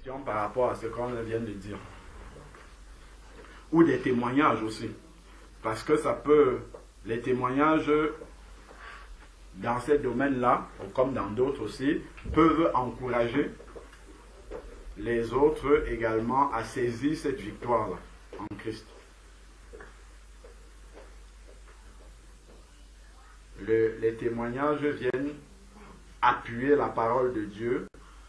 questions par rapport à ce qu'on vient de dire. Ou des témoignages aussi. Parce que ça peut, les témoignages dans ces domaines-là, comme dans d'autres aussi, peuvent encourager les autres également à saisir cette victoire-là en Christ. Les témoignages viennent appuyer la parole de Dieu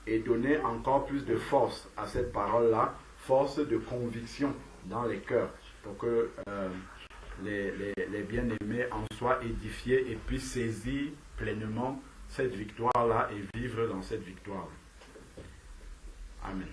et donner encore plus de force à cette parole-là, force de conviction dans les cœurs, pour que les bien-aimés en soient édifiés et puissent saisir pleinement cette victoire-là et vivre dans cette victoire-là. Amen.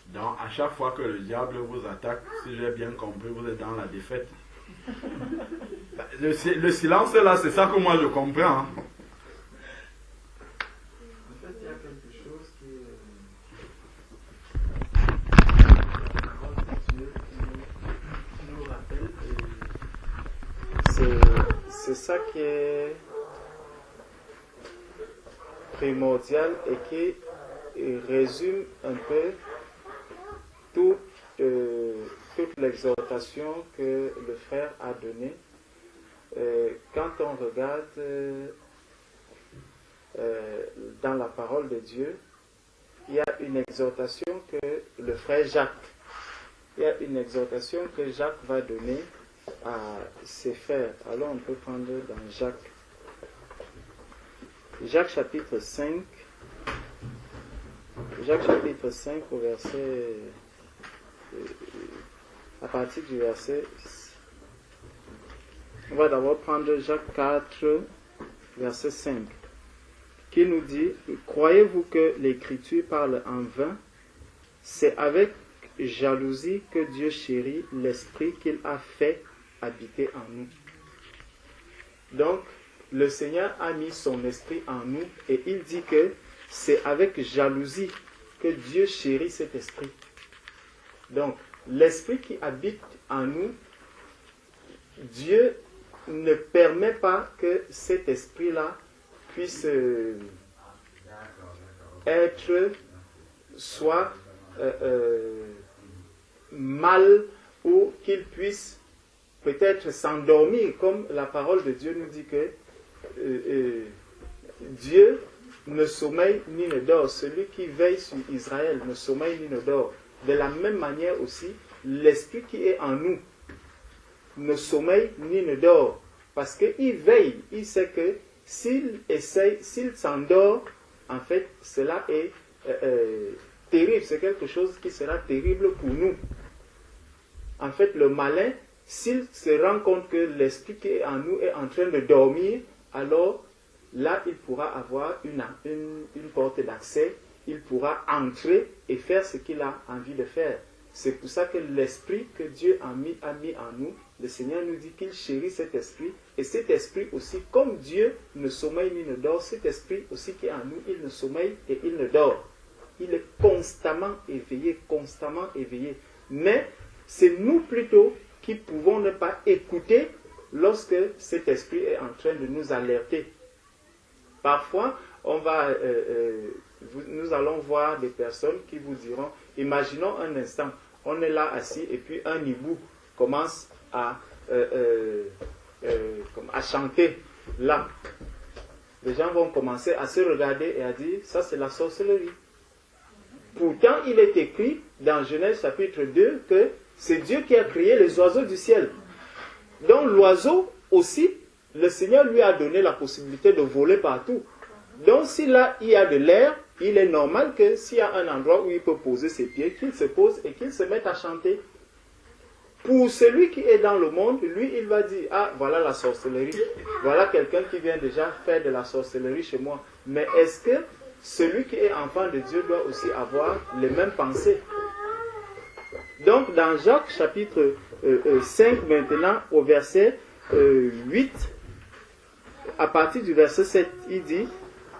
Donc, à chaque fois que le diable vous attaque, si j'ai bien compris, vous êtes dans la défaite. Le silence là, c'est ça que moi je comprends. Hein. En fait, il y a quelque chose qui nous rappelle. C'est ça qui est primordial et qui résume un peu toute l'exhortation que le frère a donnée. Quand on regarde dans la parole de Dieu, il y a une exhortation que le frère Jacques, va donner à ses frères. Alors on peut prendre dans Jacques chapitre 5, au verset, à partir du verset, on va d'abord prendre Jacques 4, verset 5, qui nous dit: croyez-vous que l'Écriture parle en vain? C'est avec jalousie que Dieu chérit l'esprit qu'il a fait habiter en nous. Donc, le Seigneur a mis son esprit en nous et il dit que c'est avec jalousie que Dieu chérit cet esprit. Donc, l'esprit qui habite en nous, Dieu ne permet pas que cet esprit-là puisse être soit mal ou qu'il puisse peut-être s'endormir, comme la parole de Dieu nous dit que Dieu ne sommeille ni ne dort. Celui qui veille sur Israël ne sommeille ni ne dort. De la même manière aussi, l'esprit qui est en nous ne sommeille ni ne dort. Parce qu'il veille, il sait que s'il s'endort, en fait, cela est terrible. C'est quelque chose qui sera terrible pour nous. En fait, le malin, s'il se rend compte que l'esprit qui est en nous est en train de dormir, alors là, il pourra avoir une porte d'accès, il pourra entrer et faire ce qu'il a envie de faire. C'est pour ça que l'esprit que Dieu a mis en nous, le Seigneur nous dit qu'il chérit cet esprit, et cet esprit aussi, comme Dieu ne sommeille ni ne dort, cet esprit aussi qui est en nous, il ne sommeille et il ne dort. Il est constamment éveillé, constamment éveillé. Mais c'est nous plutôt qui pouvons ne pas écouter lorsque cet esprit est en train de nous alerter. Parfois, nous allons voir des personnes qui vous diront, imaginons un instant, on est là assis et puis un hibou commence à chanter là. Les gens vont commencer à se regarder et à dire, ça c'est la sorcellerie. Pourtant, il est écrit dans Genèse chapitre 2 que c'est Dieu qui a créé les oiseaux du ciel. Donc l'oiseau aussi, le Seigneur lui a donné la possibilité de voler partout. Donc si là il y a de l'air, il est normal que s'il y a un endroit où il peut poser ses pieds, qu'il se pose et qu'il se mette à chanter. Pour celui qui est dans le monde, lui il va dire, ah voilà la sorcellerie, voilà quelqu'un qui vient déjà faire de la sorcellerie chez moi. Mais est-ce que celui qui est enfant de Dieu doit aussi avoir les mêmes pensées? Donc dans Jacques chapitre 5 maintenant au verset 8, à partir du verset 7, il dit: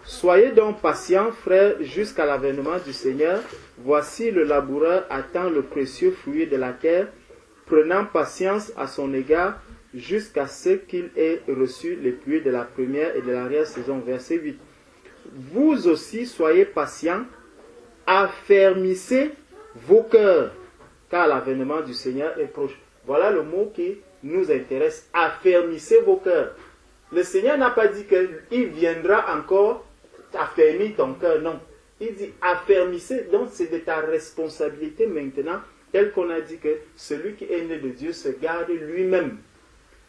Soyez donc patients, frères, jusqu'à l'avènement du Seigneur. Voici le laboureur attend le précieux fruit de la terre, prenant patience à son égard, jusqu'à ce qu'il ait reçu les pluies de la première et de l'arrière-saison. Verset 8. Vous aussi soyez patients, affermissez vos cœurs, car l'avènement du Seigneur est proche. Voilà le mot qui nous intéresse. Affermissez vos cœurs. Le Seigneur n'a pas dit qu'il viendra encore affermir ton cœur, non. Il dit affermissez, donc c'est de ta responsabilité maintenant, tel qu'on a dit que celui qui est né de Dieu se garde lui-même.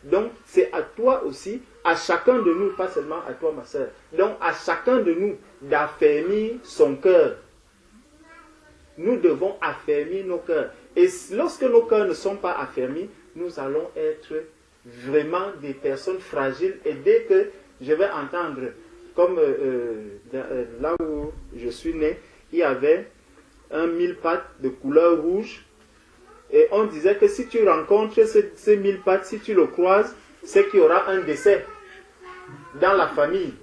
Donc c'est à toi aussi, à chacun de nous, pas seulement à toi ma soeur, donc à chacun de nous d'affermir son cœur. Nous devons affermir nos cœurs. Et lorsque nos cœurs ne sont pas affermis, nous allons être vraiment des personnes fragiles. Et dès que je vais entendre, comme là où je suis né, il y avait un mille-pattes de couleur rouge. Et on disait que si tu rencontres ces mille-pattes, si tu le croises, c'est qu'il y aura un décès dans la famille.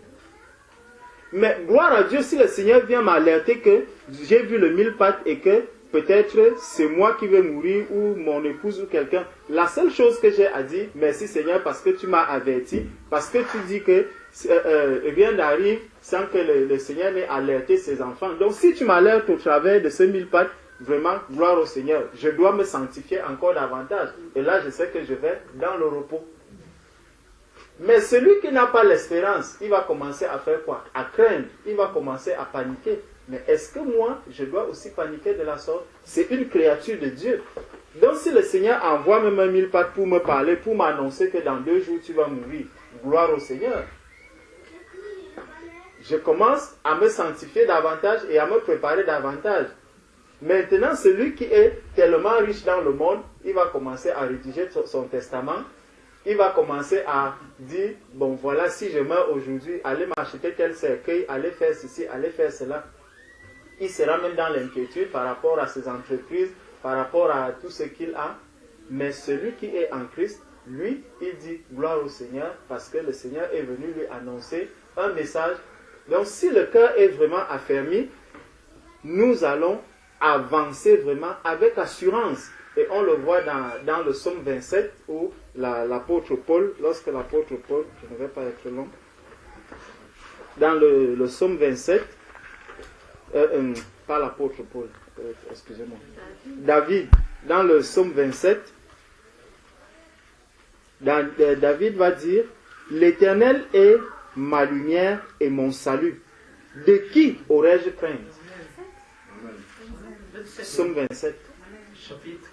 Mais gloire à Dieu, si le Seigneur vient m'alerter que j'ai vu le mille-pattes et que peut-être c'est moi qui vais mourir ou mon épouse ou quelqu'un, la seule chose que j'ai à dire, merci Seigneur parce que tu m'as averti, parce que tu dis que rien n'arrive sans que le Seigneur n'ait alerté ses enfants. Donc si tu m'alertes au travers de ce mille-pattes, vraiment, gloire au Seigneur, je dois me sanctifier encore davantage. Et là, je sais que je vais dans le repos. Mais celui qui n'a pas l'espérance, il va commencer à faire quoi? À craindre, il va commencer à paniquer. Mais est-ce que moi, je dois aussi paniquer de la sorte? C'est une créature de Dieu. Donc si le Seigneur envoie même un mille-pattes pour me parler, pour m'annoncer que dans 2 jours tu vas mourir, gloire au Seigneur. Je commence à me sanctifier davantage et à me préparer davantage. Maintenant, celui qui est tellement riche dans le monde, il va commencer à rédiger son testament. Il va commencer à dire, bon voilà, si je meurs aujourd'hui, allez m'acheter tel cercueil, allez faire ceci, allez faire cela. Il sera même dans l'inquiétude par rapport à ses entreprises, par rapport à tout ce qu'il a. Mais celui qui est en Christ, lui, il dit gloire au Seigneur parce que le Seigneur est venu lui annoncer un message. Donc si le cœur est vraiment affermi, nous allons avancer vraiment avec assurance. Et on le voit dans le psaume 27 où l'apôtre Paul, lorsque l'apôtre Paul, je ne vais pas être long, dans le psaume 27, pas l'apôtre Paul, excusez-moi, David, dans le psaume 27, David va dire, l'Éternel est ma lumière et mon salut. De qui aurais-je crainte? Psaume 27. Chapitre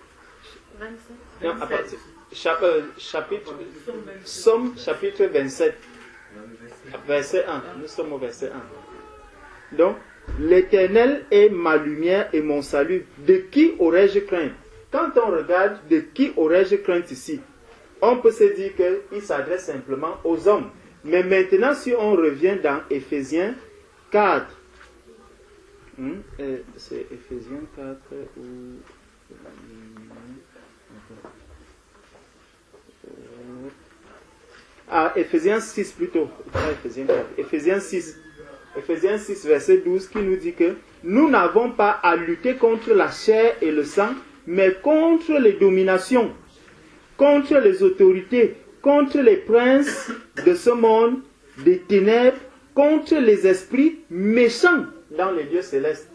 27. Non, à partir, chapitre, Psaume chapitre 27. Verset 1. Nous sommes au verset 1. Donc, l'Éternel est ma lumière et mon salut. De qui aurais-je crainte? Quand on regarde de qui aurais-je crainte ici, on peut se dire qu'il s'adresse simplement aux hommes. Mais maintenant, si on revient dans Éphésiens 4, c'est Éphésiens 4 ou... Éphésiens 6 plutôt. Éphésiens 6, verset 12, qui nous dit que nous n'avons pas à lutter contre la chair et le sang, mais contre les dominations, contre les autorités, contre les princes de ce monde, des ténèbres, contre les esprits méchants dans les lieux célestes.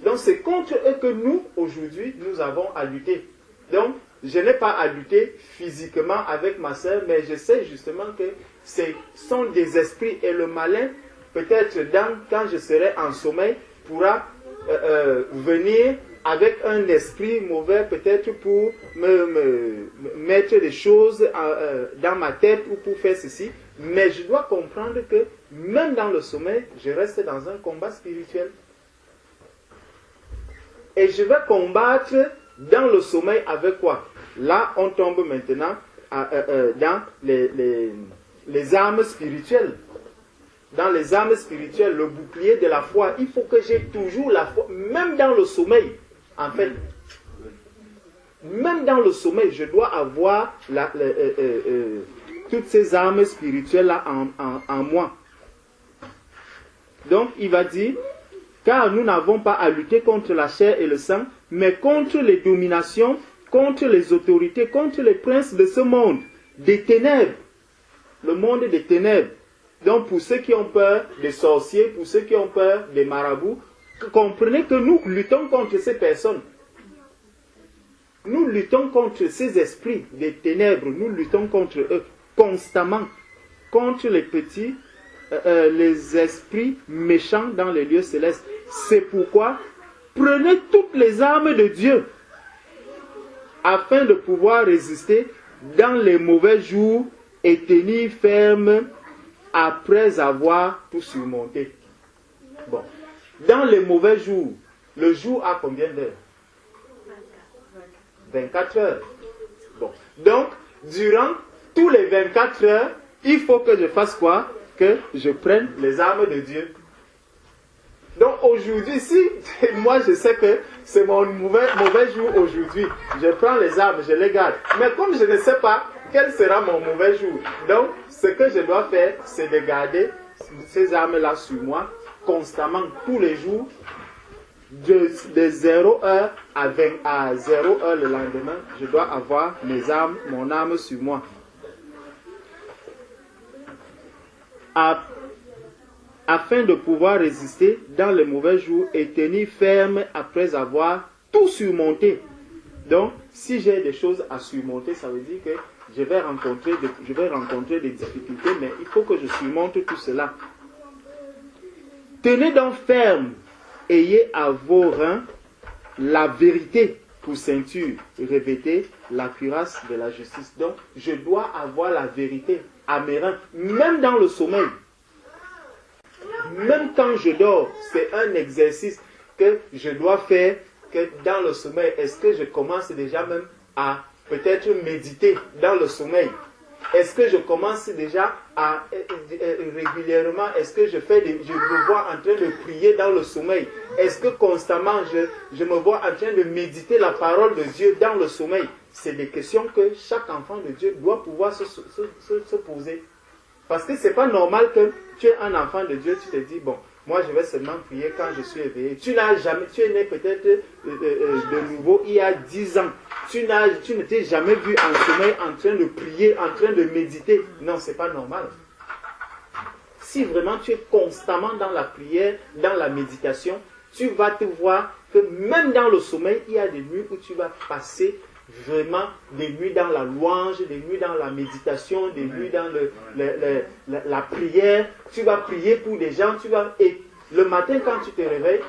Donc c'est contre eux que nous, aujourd'hui, nous avons à lutter. Donc, je n'ai pas à lutter physiquement avec ma sœur, mais je sais justement que ce sont des esprits et le malin, peut-être quand je serai en sommeil, pourra venir avec un esprit mauvais, peut-être pour me mettre des choses dans ma tête ou pour faire ceci. Mais je dois comprendre que même dans le sommeil, je reste dans un combat spirituel. Et je vais combattre dans le sommeil avec quoi? Là, on tombe maintenant dans les armes spirituelles. Dans les armes spirituelles, le bouclier de la foi. Il faut que j'ai toujours la foi, même dans le sommeil. En fait, même dans le sommeil, je dois avoir toutes ces armes spirituelles-là en moi. Donc il va dire, car nous n'avons pas à lutter contre la chair et le sang, mais contre les dominations, contre les autorités, contre les princes de ce monde, des ténèbres, le monde des ténèbres. Donc pour ceux qui ont peur des sorciers, pour ceux qui ont peur des marabouts, comprenez que nous luttons contre ces personnes. Nous luttons contre ces esprits des ténèbres, nous luttons contre eux constamment, contre les petits, les esprits méchants dans les lieux célestes. C'est pourquoi prenez toutes les armes de Dieu afin de pouvoir résister dans les mauvais jours et tenir ferme après avoir tout surmonté. Bon. Dans les mauvais jours, le jour a combien d'heures? 24 heures. Bon. Donc, durant tous les 24 heures, il faut que je fasse quoi? Que je prenne les armes de Dieu. Donc aujourd'hui, si moi je sais que c'est mon mauvais jour aujourd'hui, je prends les armes, je les garde. Mais comme je ne sais pas quel sera mon mauvais jour, donc ce que je dois faire, c'est de garder ces armes-là sur moi constamment, tous les jours, de 0 heure à 0 heure le lendemain, je dois avoir mes armes, mon arme sur moi. Afin de pouvoir résister dans les mauvais jours et tenir ferme après avoir tout surmonté. Donc, si j'ai des choses à surmonter, ça veut dire que je vais rencontrer des difficultés, mais il faut que je surmonte tout cela. Tenez donc ferme, ayez à vos reins la vérité pour ceinture, revêtez la cuirasse de la justice. Donc, je dois avoir la vérité à mes reins, même dans le sommeil. Même quand je dors, c'est un exercice que je dois faire, que dans le sommeil. Est-ce que je commence déjà même à peut-être méditer dans le sommeil? Est-ce que je commence déjà à régulièrement, est-ce que je me vois en train de prier dans le sommeil? Est-ce que constamment je me vois en train de méditer la parole de Dieu dans le sommeil? C'est des questions que chaque enfant de Dieu doit pouvoir se poser. Parce que c'est pas normal que tu es un enfant de Dieu, tu te dis, bon, moi je vais seulement prier quand je suis éveillé. Tu es né peut-être de nouveau il y a 10 ans. Tu ne t'es jamais vu en sommeil en train de prier, en train de méditer. Non, c'est pas normal. Si vraiment tu es constamment dans la prière, dans la méditation, tu vas te voir que même dans le sommeil, il y a des nuits où tu vas passer vraiment des nuits dans la louange, des nuits dans la méditation, des nuits dans la prière. Tu vas prier pour des gens, et le matin quand tu te réveilles,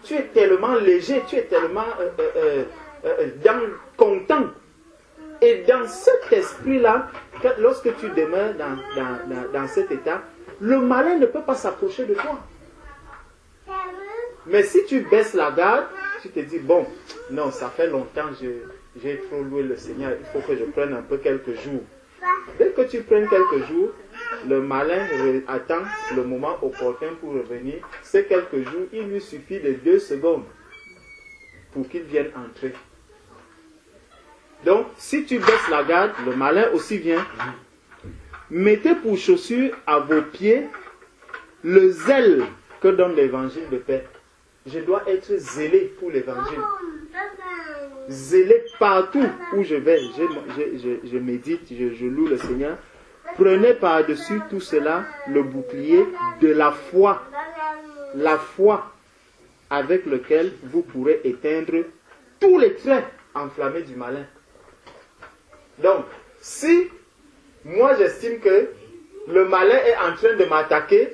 tu es tellement léger, tu es tellement content. Et dans cet esprit-là, lorsque tu demeures dans cet état, le malin ne peut pas s'approcher de toi. Mais si tu baisses la garde, tu te dis, bon, non, ça fait longtemps, j'ai trop loué le Seigneur, il faut que je prenne un peu quelques jours. Dès que tu prennes quelques jours, le malin attend le moment opportun pour revenir. Ces quelques jours, il lui suffit de 2 secondes pour qu'il vienne entrer. Donc, si tu baisses la garde, le malin aussi vient. Mettez pour chaussure à vos pieds le zèle que donne l'évangile de paix. Je dois être zélé pour l'évangile. Zélé partout où je vais. Je médite, je loue le Seigneur. Prenez par-dessus tout cela le bouclier de la foi. La foi avec lequel vous pourrez éteindre tous les traits enflammés du malin. Donc, si moi j'estime que le malin est en train de m'attaquer,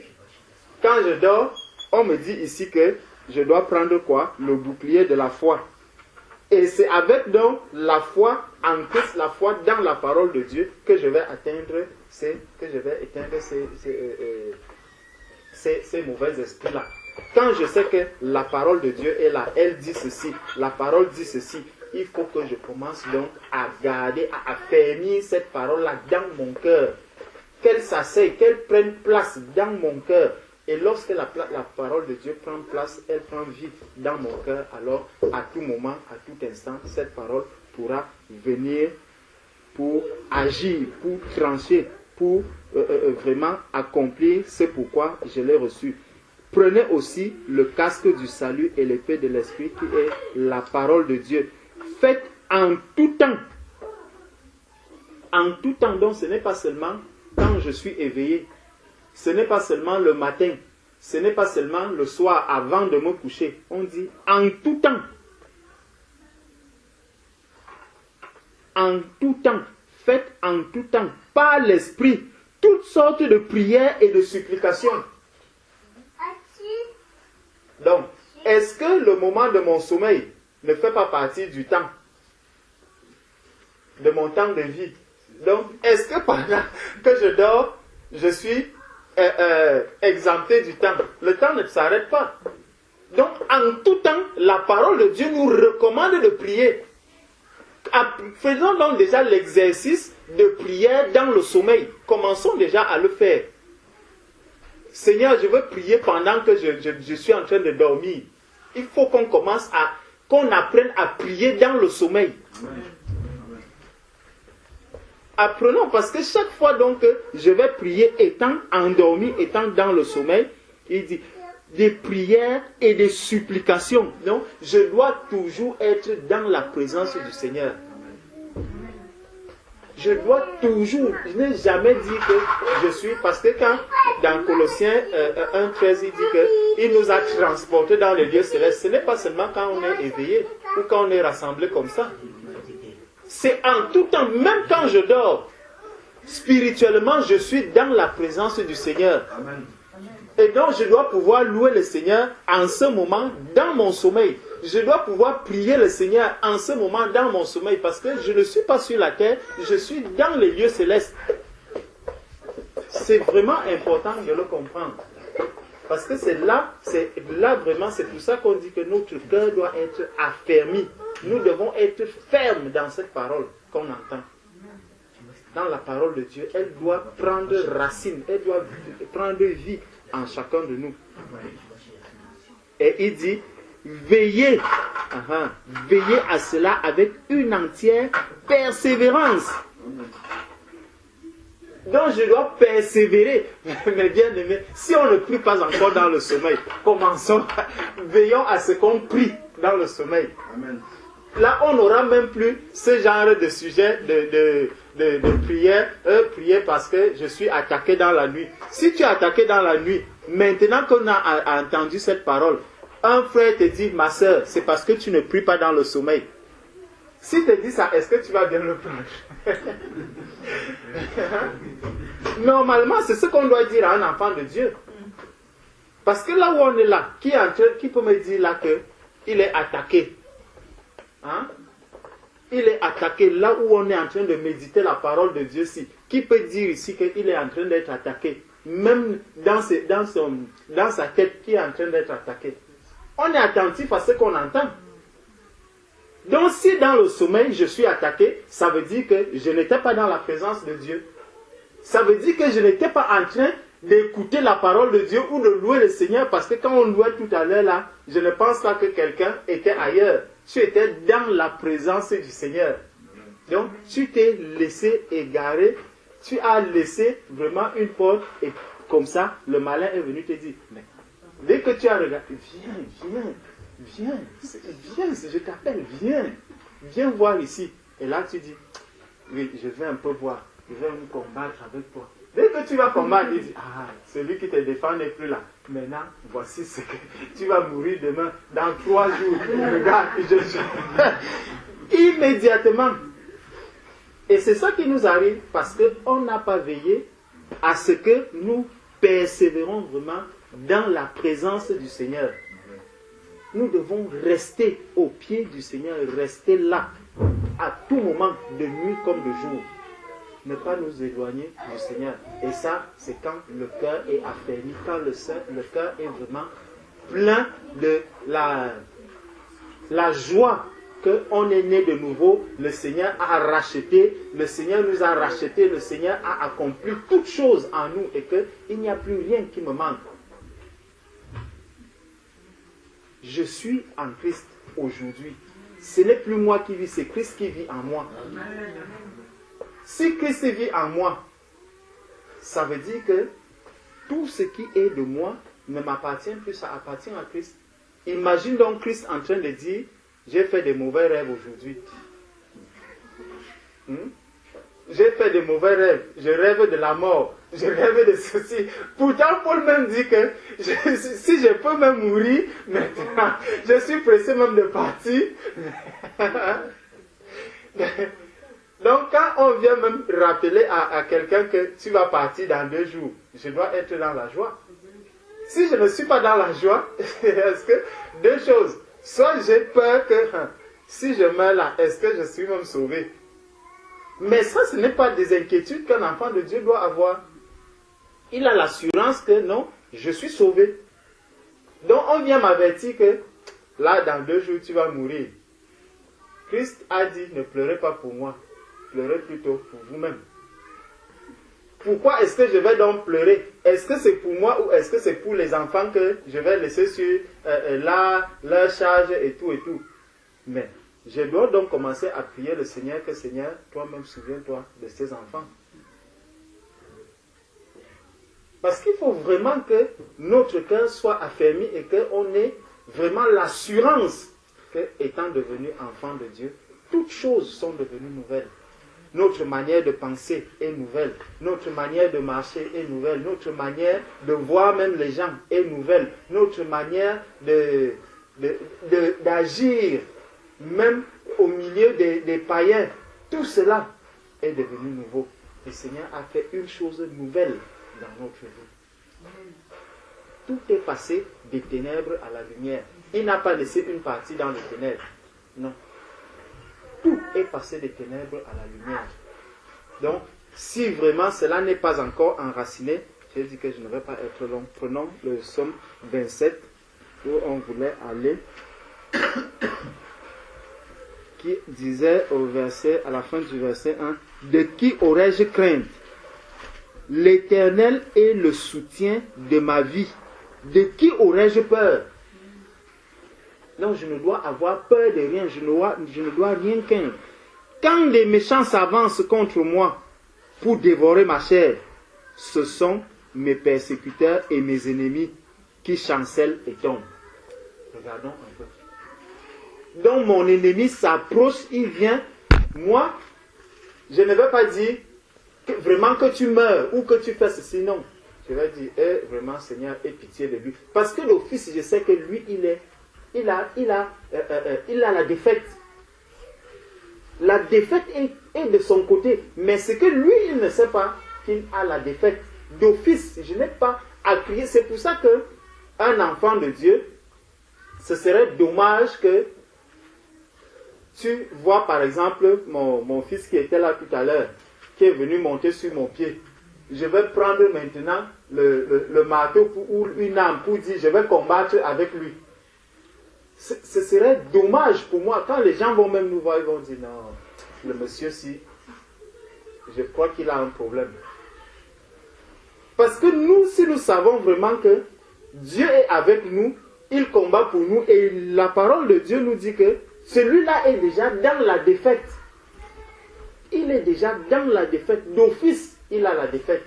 quand je dors, on me dit ici que je dois prendre quoi? Le bouclier de la foi. Et c'est avec donc la foi en Christ, la foi dans la parole de Dieu, que je vais éteindre ces mauvais esprits-là. Quand je sais que la parole de Dieu est là, elle dit ceci, la parole dit ceci, il faut que je commence donc à garder, à affermir cette parole-là dans mon cœur. Qu'elle s'asseye, qu'elle prenne place dans mon cœur. Et lorsque la parole de Dieu prend place, elle prend vie dans mon cœur, alors à tout moment, à tout instant, cette parole pourra venir pour agir, pour trancher, pour vraiment accomplir ce pourquoi je l'ai reçu. Prenez aussi le casque du salut et l'épée de l'esprit qui est la parole de Dieu. Faites en tout temps. En tout temps, donc ce n'est pas seulement quand je suis éveillé. Ce n'est pas seulement le matin. Ce n'est pas seulement le soir avant de me coucher. On dit en tout temps. En tout temps. Faites en tout temps, par l'esprit, toutes sortes de prières et de supplications. Donc, est-ce que le moment de mon sommeil ne fait pas partie du temps, de mon temps de vie? Donc, est-ce que pendant que je dors, je suis exempté du temps? Le temps ne s'arrête pas. Donc, en tout temps, la parole de Dieu nous recommande de prier. Faisons donc déjà l'exercice de prière dans le sommeil. Commençons déjà à le faire. Seigneur, je veux prier pendant que je suis en train de dormir. Il faut qu'on commence qu'on apprenne à prier dans le sommeil. Apprenons, parce que chaque fois donc que je vais prier étant endormi, étant dans le sommeil, il dit des prières et des supplications. Donc, je dois toujours être dans la présence du Seigneur. Je dois toujours, je n'ai jamais dit que je suis, parce que quand dans Colossiens 1,13, il dit qu'il nous a transportés dans les lieux célestes, ce n'est pas seulement quand on est éveillé ou quand on est rassemblé comme ça. C'est en tout temps, même quand je dors, spirituellement, je suis dans la présence du Seigneur. Amen. Et donc, je dois pouvoir louer le Seigneur en ce moment, dans mon sommeil. Je dois pouvoir prier le Seigneur en ce moment, dans mon sommeil, parce que je ne suis pas sur la terre, je suis dans les lieux célestes. C'est vraiment important de le comprendre. Parce que c'est là vraiment, c'est pour ça qu'on dit que notre cœur doit être affermi. Nous devons être fermes dans cette parole qu'on entend. Dans la parole de Dieu, elle doit prendre racine, elle doit prendre vie en chacun de nous. Et il dit, veillez à cela avec une entière persévérance. Donc je dois persévérer. Mais bien aimé, si on ne prie pas encore dans le sommeil, commençons, veillons à ce qu'on prie dans le sommeil. Amen. Là, on n'aura même plus ce genre de sujet de prière. Prier parce que je suis attaqué dans la nuit. Si tu es attaqué dans la nuit, maintenant qu'on a entendu cette parole, un frère te dit, ma soeur, c'est parce que tu ne pries pas dans le sommeil. S'il te dit ça, est-ce que tu vas bien le prendre? Normalement, c'est ce qu'on doit dire à un enfant de Dieu. Parce que là où on est là, qui peut me dire là qu'il est attaqué? Hein? Il est attaqué là où on est en train de méditer la parole de Dieu. Qui peut dire ici qu'il est en train d'être attaqué? Même dans sa tête, qui est en train d'être attaqué? On est attentif à ce qu'on entend. Donc si dans le sommeil je suis attaqué, ça veut dire que je n'étais pas dans la présence de Dieu. Ça veut dire que je n'étais pas en train d'écouter la parole de Dieu ou de louer le Seigneur, parce que quand on louait tout à l'heure là, je ne pense pas que quelqu'un était ailleurs. Tu étais dans la présence du Seigneur. Donc tu t'es laissé égarer, tu as laissé vraiment une porte, et comme ça le malin est venu te dire, mais dès que tu as regardé, viens, je t'appelle, viens voir ici. Et là tu dis, oui, je vais un peu voir, je vais me combattre avec toi. Dès que tu vas combattre, il dit, celui qui te défend n'est plus là. Maintenant, voici ce que tu vas mourir demain, dans 3 jours. Regarde, immédiatement. Et c'est ça qui nous arrive parce qu'on n'a pas veillé à ce que nous persévérons vraiment dans la présence du Seigneur. Nous devons rester au pied du Seigneur, rester là, à tout moment, de nuit comme de jour. Ne pas nous éloigner du Seigneur. Et ça, c'est quand le cœur est affermi, quand le cœur est vraiment plein de la joie qu'on est né de nouveau. Le Seigneur a racheté, le Seigneur nous a racheté, le Seigneur a accompli toutes choses en nous et qu'il n'y a plus rien qui me manque. Je suis en Christ aujourd'hui. Ce n'est plus moi qui vis, c'est Christ qui vit en moi. Si Christ vit en moi, ça veut dire que tout ce qui est de moi ne m'appartient plus, ça appartient à Christ. Imagine donc Christ en train de dire, j'ai fait des mauvais rêves aujourd'hui. J'ai fait des mauvais rêves, je rêve de la mort, je rêve de ceci. Pourtant, Paul même dit que si je peux même mourir, maintenant, je suis pressé même de partir. Donc, quand on vient même rappeler à quelqu'un que tu vas partir dans 2 jours, je dois être dans la joie. Si je ne suis pas dans la joie, est-ce que 2 choses, soit j'ai peur que si je meurs là, est-ce que je suis même sauvé? Mais ça, ce n'est pas des inquiétudes qu'un enfant de Dieu doit avoir. Il a l'assurance que non, je suis sauvé. Donc on vient m'avertir que là, dans 2 jours, tu vas mourir. Christ a dit, ne pleurez pas pour moi, pleurez plutôt pour vous-même. Pourquoi est-ce que je vais donc pleurer? Est-ce que c'est pour moi ou est-ce que c'est pour les enfants que je vais laisser sur leur charge et tout et tout? Mais je dois donc commencer à prier le Seigneur que Seigneur, toi-même souviens-toi de ces enfants. Parce qu'il faut vraiment que notre cœur soit affermi et qu'on ait vraiment l'assurance que, étant devenu enfant de Dieu, toutes choses sont devenues nouvelles. Notre manière de penser est nouvelle. Notre manière de marcher est nouvelle. Notre manière de voir même les gens est nouvelle. Notre manière d'agir, même au milieu des païens, tout cela est devenu nouveau. Le Seigneur a fait une chose nouvelle dans notre vie. Tout est passé des ténèbres à la lumière. Il n'a pas laissé une partie dans les ténèbres. Non. Tout est passé des ténèbres à la lumière. Donc, si vraiment cela n'est pas encore enraciné, j'ai dit que je ne vais pas être long. Prenons le psaume 27, où on voulait aller, qui disait à la fin du verset 1, « De qui aurais-je crainte? L'Éternel est le soutien de ma vie. De qui aurais-je peur? » Non, je ne dois avoir peur de rien, je ne dois rien craindre. Quand les méchants s'avancent contre moi pour dévorer ma chair, ce sont mes persécuteurs et mes ennemis qui chancellent et tombent. Regardons un peu. Donc mon ennemi s'approche, il vient. Moi, je ne vais pas dire vraiment que tu meurs ou que tu fais ceci, non. Je vais dire, vraiment Seigneur, aie pitié de lui. Parce que d'office, je sais que lui, il a la défaite. La défaite est de son côté. Mais c'est que lui, il ne sait pas qu'il a la défaite. D'office, je n'ai pas à crier. C'est pour ça qu'un enfant de Dieu, ce serait dommage que tu vois par exemple mon fils qui était là tout à l'heure, qui est venu monter sur mon pied. Je vais prendre maintenant le marteau ou une arme pour dire je vais combattre avec lui. Ce serait dommage pour moi. Quand les gens vont même nous voir, ils vont dire non, le monsieur si, je crois qu'il a un problème. Parce que nous, si nous savons vraiment que Dieu est avec nous, il combat pour nous et la parole de Dieu nous dit que celui-là est déjà dans la défaite. Il est déjà dans la défaite. D'office, il a la défaite.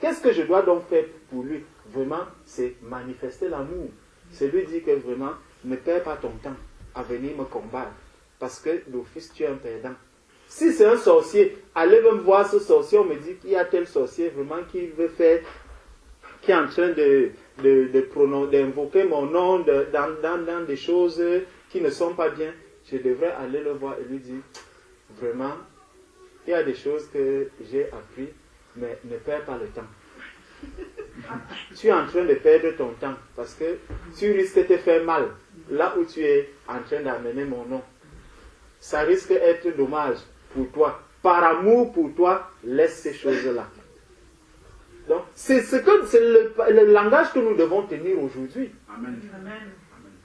Qu'est-ce que je dois donc faire pour lui? Vraiment, c'est manifester l'amour. C'est lui dire que vraiment, ne perds pas ton temps à venir me combattre. Parce que d'office, tu es un perdant. Si c'est un sorcier, allez même voir ce sorcier. On me dit qu'il y a tel sorcier vraiment qui veut faire, qui est en train d'invoquer mon nom dans des choses qui ne sont pas bien. Je devrais aller le voir et lui dire, vraiment, il y a des choses que j'ai appris, mais ne perds pas le temps. Tu es en train de perdre ton temps parce que tu risques de te faire mal là où tu es en train d'amener mon nom. Ça risque d'être dommage pour toi. Par amour pour toi, laisse ces choses-là. Donc, c'est le langage que nous devons tenir aujourd'hui. Amen.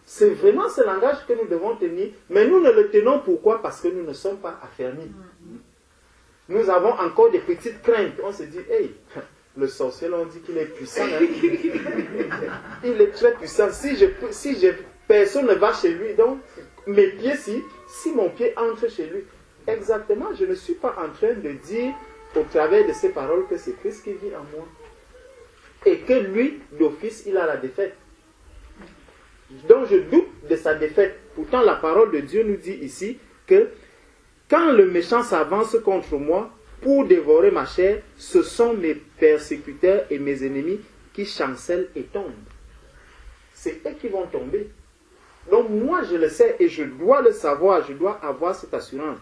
C'est vraiment ce langage que nous devons tenir, mais nous ne le tenons pourquoi? Parce que nous ne sommes pas affermis. Nous avons encore des petites craintes. On se dit, hey, le sorcier, on dit qu'il est puissant. Hein? Il est très puissant. Personne ne va chez lui, donc mes pieds, si mon pied entre chez lui, exactement, je ne suis pas en train de dire au travers de ces paroles que c'est Christ qui vit en moi. et que lui, d'office, il a la défaite. Donc je doute de sa défaite. Pourtant, la parole de Dieu nous dit ici que quand le méchant s'avance contre moi pour dévorer ma chair, ce sont mes persécuteurs et mes ennemis qui chancellent et tombent. C'est eux qui vont tomber. Donc moi je le sais et je dois le savoir, je dois avoir cette assurance.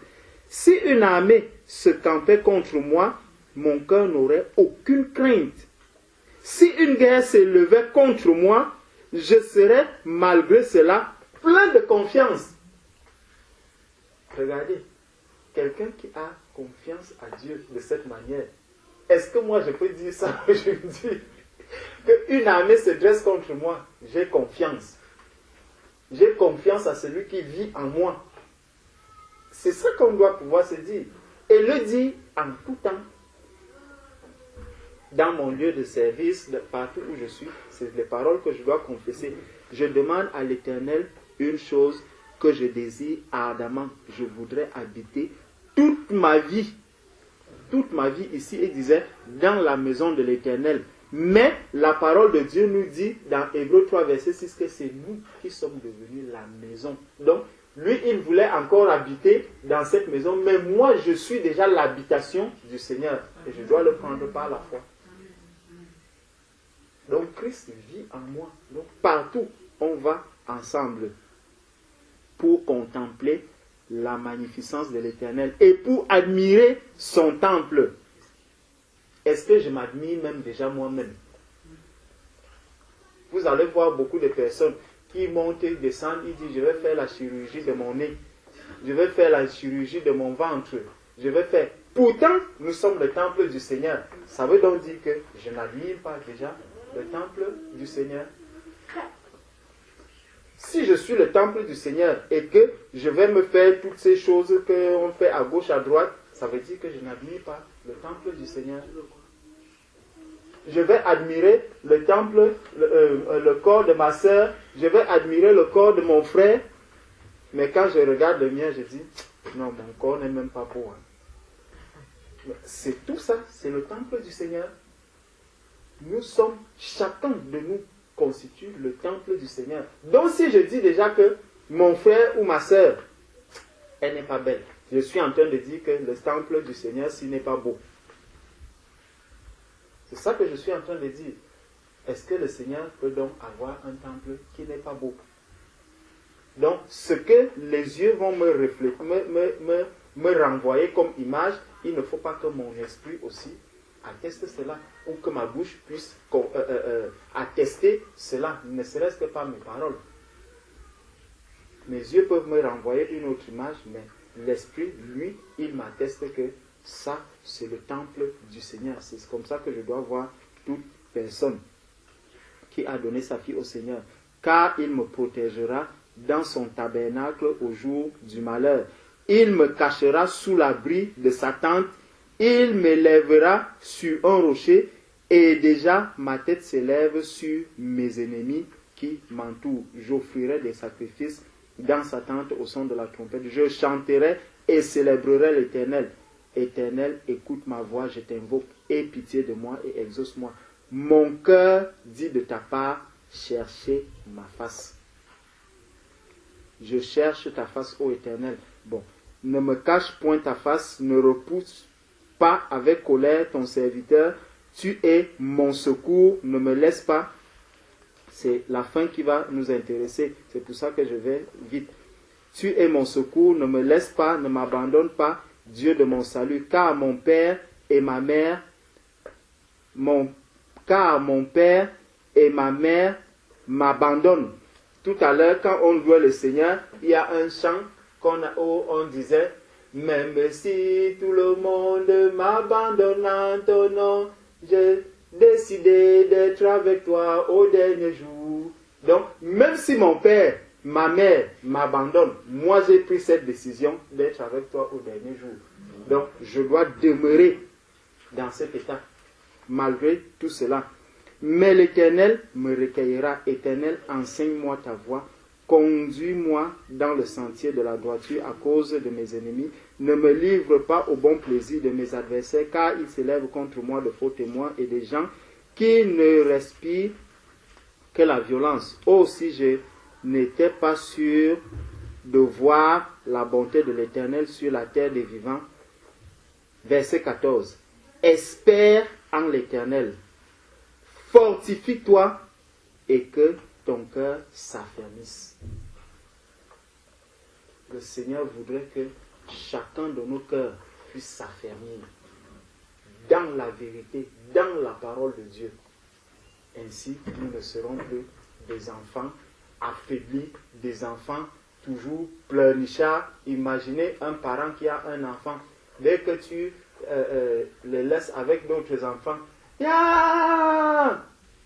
Si une armée se campait contre moi, mon cœur n'aurait aucune crainte. Si une guerre s'élevait contre moi, je serais malgré cela plein de confiance. Regardez, quelqu'un qui a confiance à Dieu de cette manière, est-ce que moi je peux dire ça aujourd'hui? Qu'une armée se dresse contre moi, j'ai confiance. J'ai confiance à celui qui vit en moi. C'est ça qu'on doit pouvoir se dire. Et le dire en tout temps. Dans mon lieu de service, partout où je suis, c'est les paroles que je dois confesser. Je demande à l'Éternel une chose que je désire ardemment. Je voudrais habiter toute ma vie ici, il disait, dans la maison de l'Éternel. Mais la parole de Dieu nous dit dans Hébreux 3, verset 6, que c'est nous qui sommes devenus la maison. Donc, lui, il voulait encore habiter dans cette maison, mais moi, je suis déjà l'habitation du Seigneur. Et je dois le prendre par la foi. Donc, Christ vit en moi. Donc, partout, on va ensemble pour contempler la magnificence de l'Éternel et pour admirer son temple. Est-ce que je m'admire même déjà moi-même? Vous allez voir beaucoup de personnes qui montent et descendent, ils disent, je vais faire la chirurgie de mon nez, je vais faire la chirurgie de mon ventre, je vais faire... Pourtant, nous sommes le temple du Seigneur. Ça veut donc dire que je n'admire pas déjà le temple du Seigneur. Si je suis le temple du Seigneur et que je vais me faire toutes ces choses qu'on fait à gauche, à droite, ça veut dire que je n'admire pas le temple du Seigneur. Je vais admirer le temple, le corps de ma soeur, je vais admirer le corps de mon frère, mais quand je regarde le mien, je dis, non, mon corps n'est même pas beau. C'est tout ça, c'est le temple du Seigneur. Nous sommes, chacun de nous constitue le temple du Seigneur. Donc si je dis déjà que mon frère ou ma soeur, elle n'est pas belle, je suis en train de dire que le temple du Seigneur, s'il n'est pas beau. C'est ça que je suis en train de dire. Est-ce que le Seigneur peut donc avoir un temple qui n'est pas beau? Donc, ce que les yeux vont me refléter, me renvoyer comme image, il ne faut pas que mon esprit aussi atteste cela, ou que ma bouche puisse attester cela, ne serait-ce que par mes paroles. Mes yeux peuvent me renvoyer une autre image, mais l'esprit, lui, il m'atteste que ça, c'est le temple du Seigneur. C'est comme ça que je dois voir toute personne qui a donné sa vie au Seigneur. Car il me protégera dans son tabernacle au jour du malheur. Il me cachera sous l'abri de sa tente. Il m'élèvera sur un rocher. Et déjà, ma tête s'élève sur mes ennemis qui m'entourent. J'offrirai des sacrifices dans sa tente au son de la trompette. Je chanterai et célébrerai l'Éternel. Éternel, écoute ma voix, je t'invoque, aie pitié de moi et exauce-moi. Mon cœur dit de ta part, cherchez ma face. Je cherche ta face, ô Éternel. Bon, ne me cache point ta face, ne repousse pas avec colère ton serviteur. Tu es mon secours, ne me laisse pas. C'est la fin qui va nous intéresser. C'est pour ça que je vais vite. Tu es mon secours, ne me laisse pas, ne m'abandonne pas, Dieu de mon salut, car mon père et ma mère m'abandonnent. Tout à l'heure, quand on louait le Seigneur, il y a un chant où on disait, même si tout le monde m'abandonne en ton nom, j'ai décidé d'être avec toi au dernier jour. Donc, même si mon père, ma mère m'abandonne, moi j'ai pris cette décision d'être avec toi au dernier jour. Donc, je dois demeurer dans cet état, malgré tout cela. Mais l'Éternel me recueillera. Éternel, enseigne-moi ta voie. Conduis-moi dans le sentier de la droiture à cause de mes ennemis. Ne me livre pas au bon plaisir de mes adversaires, car ils s'élèvent contre moi de faux témoins et des gens qui ne respire que la violence. Oh, si je n'étais pas sûr de voir la bonté de l'Éternel sur la terre des vivants. Verset 14. Espère en l'Éternel. Fortifie-toi et que ton cœur s'affermisse. Le Seigneur voudrait que chacun de nos cœurs puisse s'affermir dans la vérité, dans la parole de Dieu. Ainsi, nous ne serons plus des enfants affaiblis, des enfants toujours pleurnichards. Imaginez un parent qui a un enfant. Dès que tu les laisses avec d'autres enfants,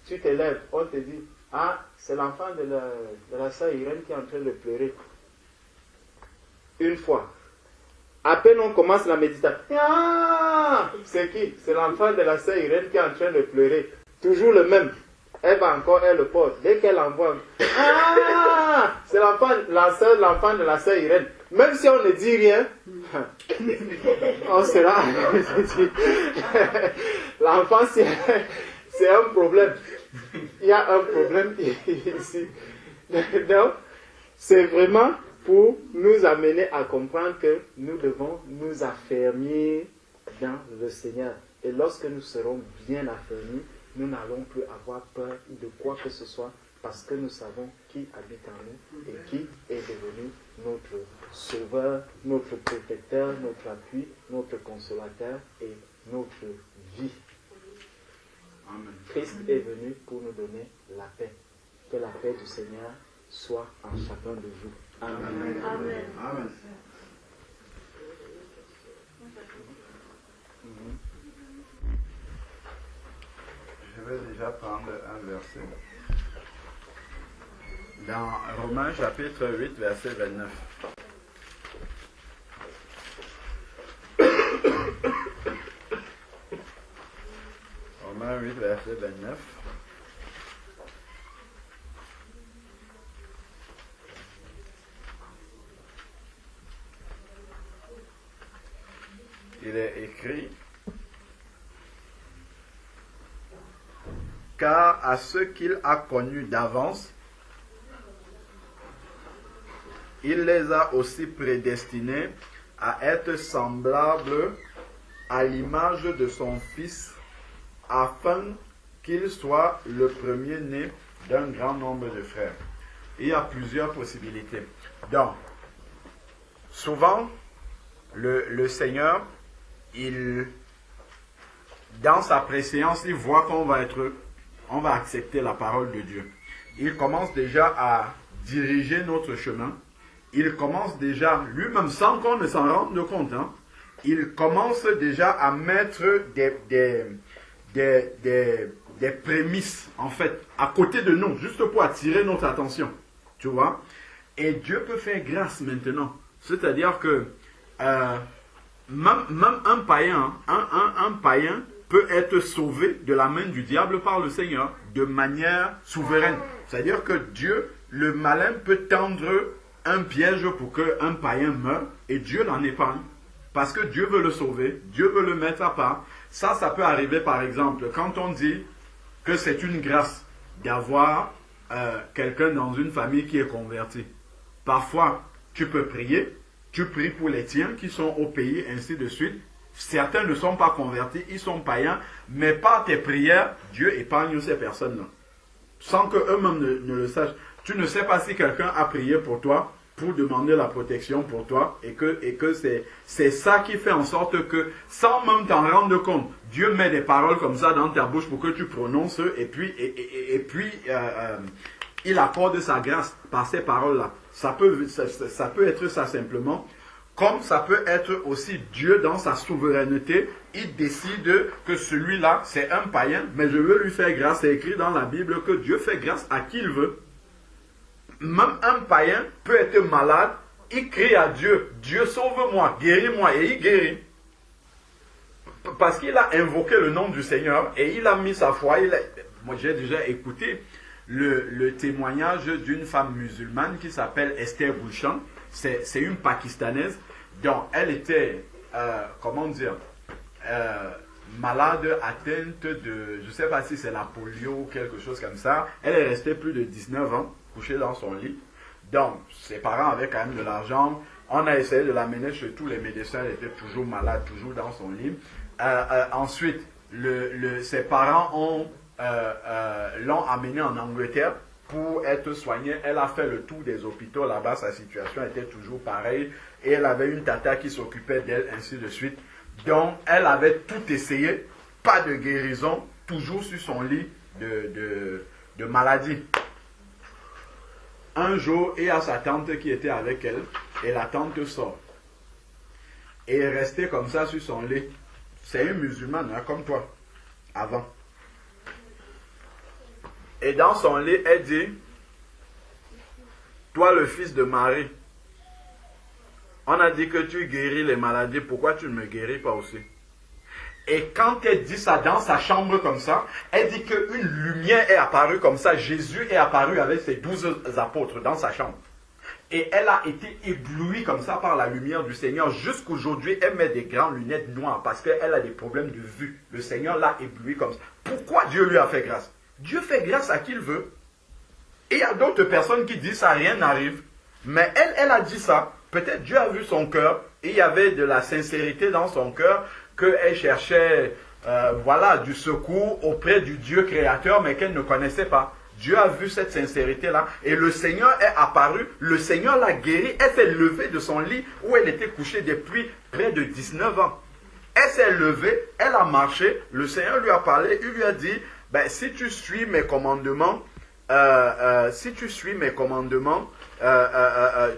tu te lèves, on te dit, ah, c'est l'enfant de la sœur Irène qui est en train de pleurer. Une fois. À peine on commence la méditation. C'est qui? C'est l'enfant de la sœur Irène qui est en train de pleurer. Toujours le même. Elle va encore, elle le porte. Dès qu'elle envoie, c'est l'enfant de la sœur Irène. Même si on ne dit rien, on sera. L'enfant, c'est un problème. Il y a un problème ici. Donc, c'est vraiment pour nous amener à comprendre que nous devons nous affermir dans le Seigneur. Et lorsque nous serons bien affermis, nous n'allons plus avoir peur de quoi que ce soit parce que nous savons qui habite en nous et qui est devenu notre sauveur, notre protecteur, notre appui, notre consolateur et notre vie. Amen. Christ est venu pour nous donner la paix. Que la paix du Seigneur soit en chacun de vous. Amen. Amen. Amen. Je vais déjà prendre un verset. Dans Romains chapitre 8, verset 29. Romains 8, verset 29. Il est écrit: car à ceux qu'il a connus d'avance, il les a aussi prédestinés à être semblables à l'image de son Fils, afin qu'il soit le premier-né d'un grand nombre de frères. Il y a plusieurs possibilités. Donc, souvent, le Seigneur, dans sa préséance, il voit qu'on va accepter la parole de Dieu. Il commence déjà à diriger notre chemin. Il commence déjà, lui-même, sans qu'on ne s'en rende compte, il commence déjà à mettre des prémices, en fait, à côté de nous, juste pour attirer notre attention. Tu vois? Et Dieu peut faire grâce maintenant. C'est-à-dire que même un païen, un païen peut être sauvé de la main du diable par le Seigneur de manière souveraine. C'est-à-dire que Dieu, le malin, peut tendre un piège pour qu'un païen meure et Dieu l'en épargne. Parce que Dieu veut le sauver, Dieu veut le mettre à part. Ça peut arriver par exemple quand on dit que c'est une grâce d'avoir quelqu'un dans une famille qui est converti. Parfois, tu peux prier, tu pries pour les tiens qui sont au pays, ainsi de suite. Certains ne sont pas convertis, ils sont païens, mais par tes prières, Dieu épargne ces personnes-là. Sans qu'eux-mêmes ne le sachent. Tu ne sais pas si quelqu'un a prié pour toi, pour demander la protection pour toi, et que c'est ça qui fait en sorte que, sans même t'en rendre compte, Dieu met des paroles comme ça dans ta bouche pour que tu prononces, et puis il accorde sa grâce par ces paroles-là. Ça peut être ça simplement. Comme ça peut être aussi Dieu dans sa souveraineté, il décide que celui-là, c'est un païen, mais je veux lui faire grâce. C'est écrit dans la Bible que Dieu fait grâce à qui il veut. Même un païen peut être malade, il crie à Dieu, Dieu sauve-moi, guéris-moi, et il guérit. Parce qu'il a invoqué le nom du Seigneur et il a mis sa foi. Moi j'ai déjà écouté le témoignage d'une femme musulmane qui s'appelle Esther Gulshan. C'est une Pakistanaise. Donc, elle était, malade, atteinte de, je ne sais pas si c'est la polio ou quelque chose comme ça. Elle est restée plus de 19 ans couchée dans son lit. Donc, ses parents avaient quand même de l'argent. On a essayé de l'amener chez tous les médecins. Elle était toujours malade, toujours dans son lit. Ensuite, ses parents l'ont amenée en Angleterre pour être soignée. Elle a fait le tour des hôpitaux là-bas. Sa situation était toujours pareille. Et elle avait une tata qui s'occupait d'elle, ainsi de suite. Donc, elle avait tout essayé. Pas de guérison. Toujours sur son lit de maladie. Un jour, il y a sa tante qui était avec elle. Et la tante sort. Et est restée comme ça sur son lit. C'est une musulmane, hein, comme toi. Avant. Et dans son lit, elle dit, toi le fils de Marie, on a dit que tu guéris les maladies, pourquoi tu ne me guéris pas aussi? Et quand elle dit ça dans sa chambre comme ça, elle dit qu'une lumière est apparue comme ça, Jésus est apparu avec ses 12 apôtres dans sa chambre. Et elle a été éblouie comme ça par la lumière du Seigneur. Jusqu'aujourd'hui, elle met des grandes lunettes noires parce qu'elle a des problèmes de vue. Le Seigneur l'a éblouie comme ça. Pourquoi Dieu lui a fait grâce? Dieu fait grâce à qui il veut. Et il y a d'autres personnes qui disent ça, rien n'arrive. Mais elle a dit ça. Peut-être Dieu a vu son cœur. Et il y avait de la sincérité dans son cœur qu'elle cherchait du secours auprès du Dieu créateur, mais qu'elle ne connaissait pas. Dieu a vu cette sincérité-là et le Seigneur est apparu, le Seigneur l'a guérie, elle s'est levée de son lit où elle était couchée depuis près de 19 ans. Elle s'est levée, elle a marché, le Seigneur lui a parlé, il lui a dit, si tu suis mes commandements,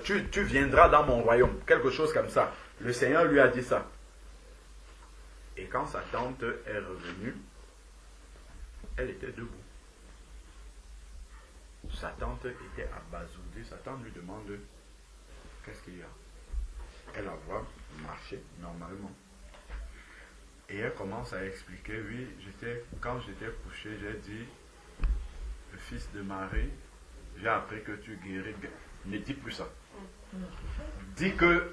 tu viendras dans mon royaume, quelque chose comme ça. Le Seigneur lui a dit ça. Et quand sa tante est revenue, elle était debout. Sa tante était abasourdie. Sa tante lui demande qu'est-ce qu'il y a. Elle la voit marcher normalement. Et elle commence à expliquer, oui, quand j'étais couché, j'ai dit, le fils de Marie, j'ai appris que tu guéris. Ne dis plus ça. Dis que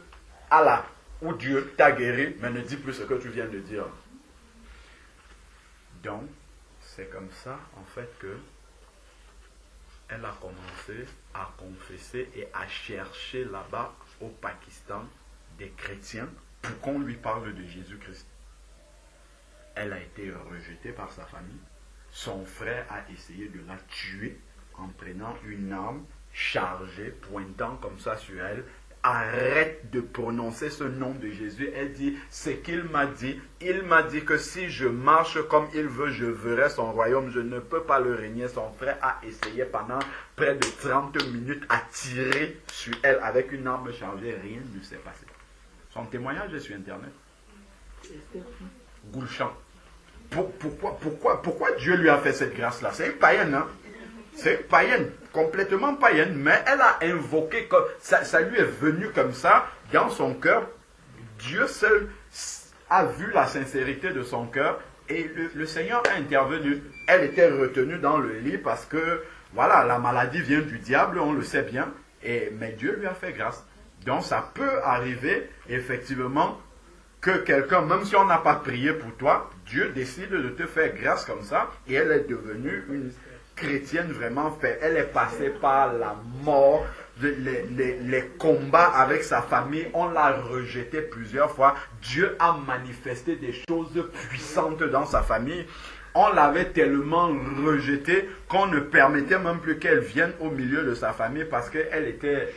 Allah ou Dieu t'a guéri, mais ne dis plus ce que tu viens de dire. Donc, c'est comme ça, en fait, que elle a commencé à confesser et à chercher là-bas au Pakistan des chrétiens pour qu'on lui parle de Jésus-Christ. Elle a été rejetée par sa famille. Son frère a essayé de la tuer en prenant une arme chargée, pointant comme ça sur elle. Arrête de prononcer ce nom de Jésus. Elle dit, c'est qu'il m'a dit. Il m'a dit que si je marche comme il veut, je verrai son royaume. Je ne peux pas le régner. Son frère a essayé pendant près de 30 minutes à tirer sur elle avec une arme chargée. Rien ne s'est passé. Son témoignage est sur Internet. Goulchan. Pourquoi Dieu lui a fait cette grâce-là? C'est une païenne, hein? C'est païenne, complètement païenne, mais elle a invoqué, ça lui est venu comme ça, dans son cœur. Dieu seul a vu la sincérité de son cœur et le Seigneur a intervenu. Elle était retenue dans le lit parce que, voilà, la maladie vient du diable, on le sait bien, mais Dieu lui a fait grâce. Donc ça peut arriver, effectivement, que quelqu'un, même si on n'a pas prié pour toi, Dieu décide de te faire grâce comme ça et elle est devenue une chrétienne vraiment fait. Elle est passée par la mort, les combats avec sa famille. On l'a rejetée plusieurs fois. Dieu a manifesté des choses puissantes dans sa famille. On l'avait tellement rejetée qu'on ne permettait même plus qu'elle vienne au milieu de sa famille parce qu'elle était,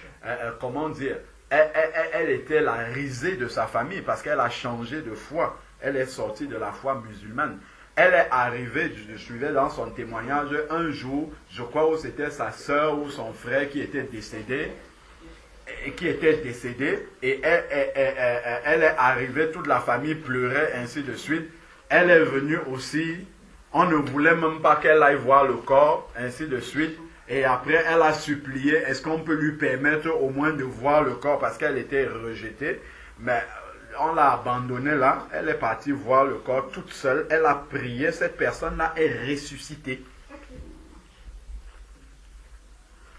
elle était la risée de sa famille parce qu'elle a changé de foi. Elle est sortie de la foi musulmane. Elle est arrivée, je suivais dans son témoignage, un jour, je crois où c'était sa soeur ou son frère qui était décédé, et elle est arrivée, toute la famille pleurait, ainsi de suite. Elle est venue aussi, on ne voulait même pas qu'elle aille voir le corps, ainsi de suite. Et après, elle a supplié, est-ce qu'on peut lui permettre au moins de voir le corps parce qu'elle était rejetée. Mais on l'a abandonnée là, elle est partie voir le corps toute seule, elle a prié, cette personne-là est ressuscitée.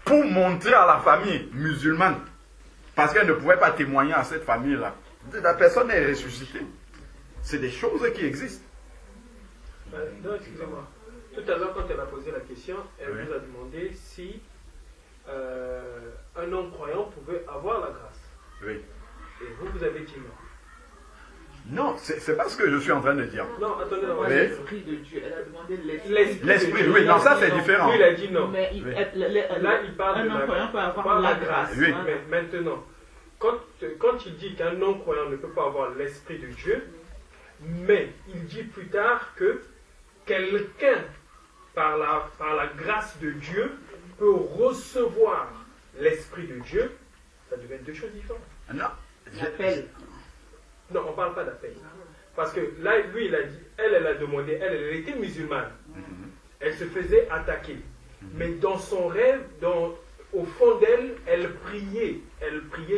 Pour montrer à la famille musulmane, parce qu'elle ne pouvait pas témoigner à cette famille-là. La personne est ressuscitée. C'est des choses qui existent. Non, excusez-moi. Tout à l'heure, quand elle a posé la question, elle Oui. vous a demandé si un non-croyant pouvait avoir la grâce. Oui. Et vous avez dit non. Non, c'est pas ce que je suis en train de dire. Non, attendez, non. Oui. L'esprit de Dieu, elle a demandé L'esprit, oui, non, ça c'est différent. Lui, il a dit non. Mais Oui. Là, il parle un de la non-croyant peut avoir par la grâce. Oui. Voilà. Mais maintenant, quand il dit qu'un non-croyant ne peut pas avoir l'Esprit de Dieu, mais il dit plus tard que quelqu'un, par la grâce de Dieu, peut recevoir l'Esprit de Dieu, ça devient deux choses différentes. Non. L'appel. Non, on ne parle pas d'appel. Parce que là, lui, il a dit, elle a demandé, elle était musulmane. Elle se faisait attaquer. Mais dans son rêve, au fond d'elle, elle priait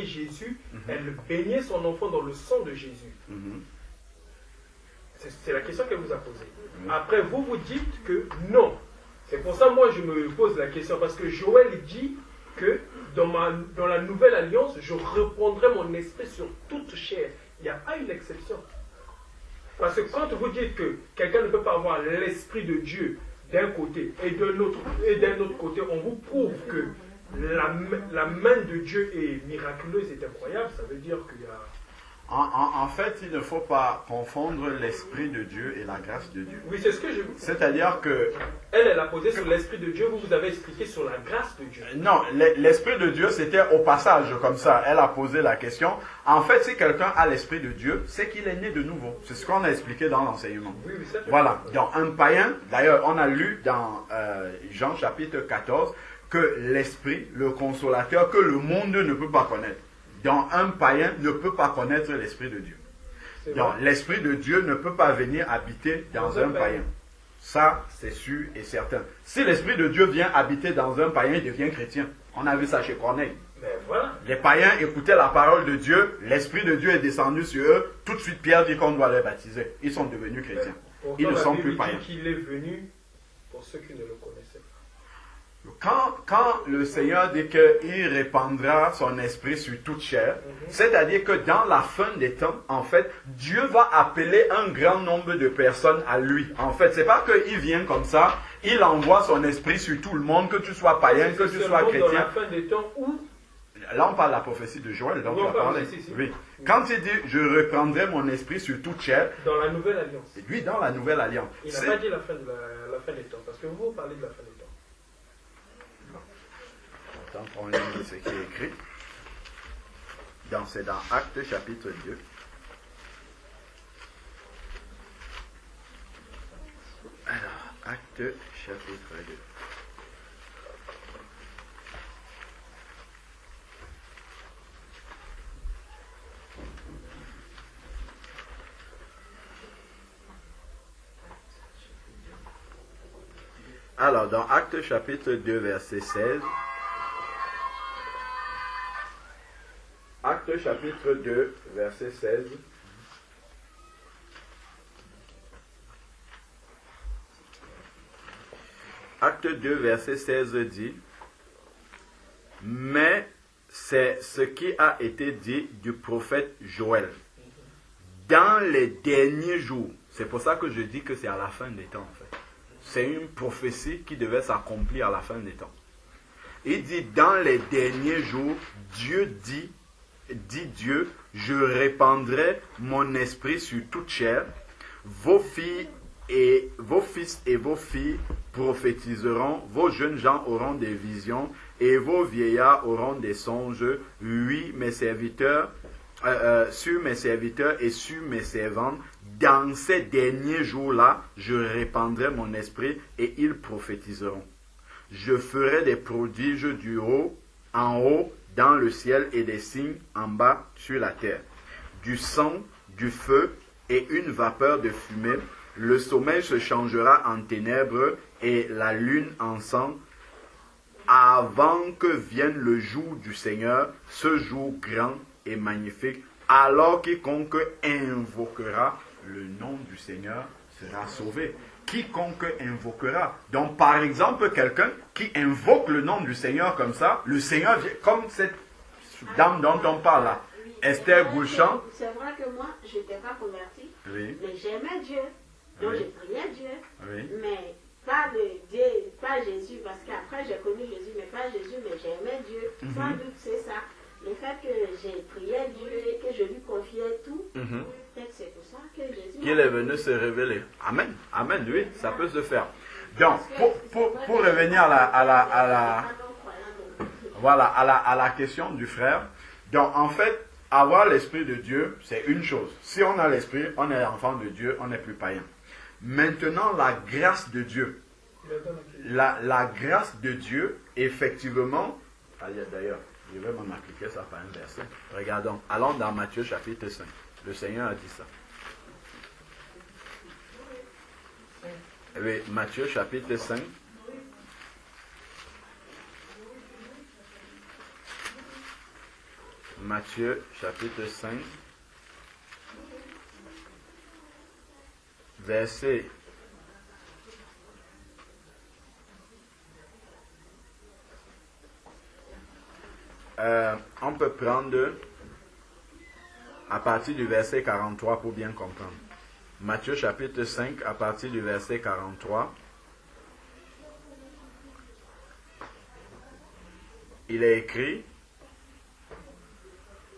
Jésus, elle baignait son enfant dans le sang de Jésus. C'est la question qu'elle vous a posée. Après, vous dites que non. C'est pour ça, moi, je me pose la question. Parce que Joël dit que dans la nouvelle alliance, je reprendrai mon esprit sur toute chair. Il n'y a pas une exception. Parce que quand vous dites que quelqu'un ne peut pas avoir l'esprit de Dieu d'un côté et d'un autre côté, on vous prouve que la main de Dieu est miraculeuse et incroyable, ça veut dire qu'il y a... En fait, il ne faut pas confondre l'Esprit de Dieu et la grâce de Dieu. Oui, c'est ce que je vous dis. C'est-à-dire que... Elle a posé sur l'Esprit de Dieu, vous avez expliqué sur la grâce de Dieu. Non, l'Esprit de Dieu, c'était au passage, comme ça. Elle a posé la question. En fait, si quelqu'un a l'Esprit de Dieu, c'est qu'il est né de nouveau. C'est ce qu'on a expliqué dans l'enseignement. Oui, ça fait Voilà. Dans un païen, d'ailleurs, on a lu dans Jean chapitre 14 que l'Esprit, le consolateur, que le monde ne peut pas connaître. Donc, un païen ne peut pas connaître l'Esprit de Dieu. Donc, l'Esprit de Dieu ne peut pas venir habiter dans un païen. Ça, c'est sûr et certain. Si l'Esprit de Dieu vient habiter dans un païen, il devient chrétien. On a vu ça chez Corneille. Mais voilà. Les païens écoutaient la parole de Dieu, l'Esprit de Dieu est descendu sur eux. Tout de suite, Pierre dit qu'on doit les baptiser. Ils sont devenus chrétiens. Pourtant, Ils ne sont la Bible plus païens. dit qu'il est venu pour ceux qui ne le connaissaient pas. Quand le Seigneur dit qu'il répandra son esprit sur toute chair, c'est-à-dire que dans la fin des temps, en fait, Dieu va appeler un grand nombre de personnes à lui. En fait, c'est pas qu'il vient comme ça, il envoie son esprit sur tout le monde, que tu sois païen, que tu sois Dans chrétien. la fin des temps où... Là, on parle de la prophétie de Joël, dont tu as parlé. Si. Oui. Quand il dit, je reprendrai mon esprit sur toute chair, Dans la nouvelle alliance. lui, dans la nouvelle alliance. Il n'a pas dit la fin des temps, parce que vous parlez de la fin des temps. Attends, on lit ce qui est écrit. C'est dans Actes chapitre 2. Alors, Actes chapitre 2. Alors, dans Actes chapitre 2, verset 16. Actes chapitre 2, verset 16. Acte 2, verset 16 dit, mais c'est ce qui a été dit du prophète Joël. Dans les derniers jours, c'est pour ça que je dis que c'est à la fin des temps en fait. C'est une prophétie qui devait s'accomplir à la fin des temps. Il dit, dans les derniers jours, Dieu dit Dieu, je répandrai mon esprit sur toute chair. Vos fils et vos filles prophétiseront, vos jeunes gens auront des visions et vos vieillards auront des songes. Oui, mes serviteurs, sur mes serviteurs et sur mes servantes, dans ces derniers jours-là, je répandrai mon esprit et ils prophétiseront. Je ferai des prodiges du haut, en haut, dans le ciel et des signes en bas sur la terre. Du sang, du feu et une vapeur de fumée. Le sommeil se changera en ténèbres et la lune en sang avant que vienne le jour du Seigneur, ce jour grand et magnifique. Alors quiconque invoquera le nom du Seigneur sera sauvé. Quiconque invoquera. Donc, par exemple, quelqu'un qui invoque le nom du Seigneur comme ça, le Seigneur, comme cette dame dont on parle là, Esther Gouchan. C'est vrai que moi, je n'étais pas convertie, Oui. mais j'aimais Dieu. Donc Oui. j'ai prié Dieu, Oui. mais pas Dieu, pas Jésus, parce qu'après j'ai connu Jésus, mais pas Jésus, mais j'aimais Dieu. Sans doute c'est ça. Le fait que j'ai prié Dieu et que je lui confiais tout, peut-être c'est pour ça que Jésus Qu'il est venu se révéler. Amen. Amen, oui, ça peut se faire. Donc, pour revenir à la question du frère, donc en fait, avoir l'Esprit de Dieu, c'est une chose. Si on a l'Esprit, on est enfant de Dieu, on n'est plus païen. Maintenant, la grâce de Dieu. La grâce de Dieu, effectivement, d'ailleurs, je vais m'en appliquer ça par un verset. Regardons, allons dans Matthieu chapitre 5. Le Seigneur a dit ça. Oui, Matthieu chapitre 5. Matthieu chapitre 5. Verset. On peut prendre à partir du verset 43 pour bien comprendre. Matthieu chapitre 5 à partir du verset 43. Il est écrit: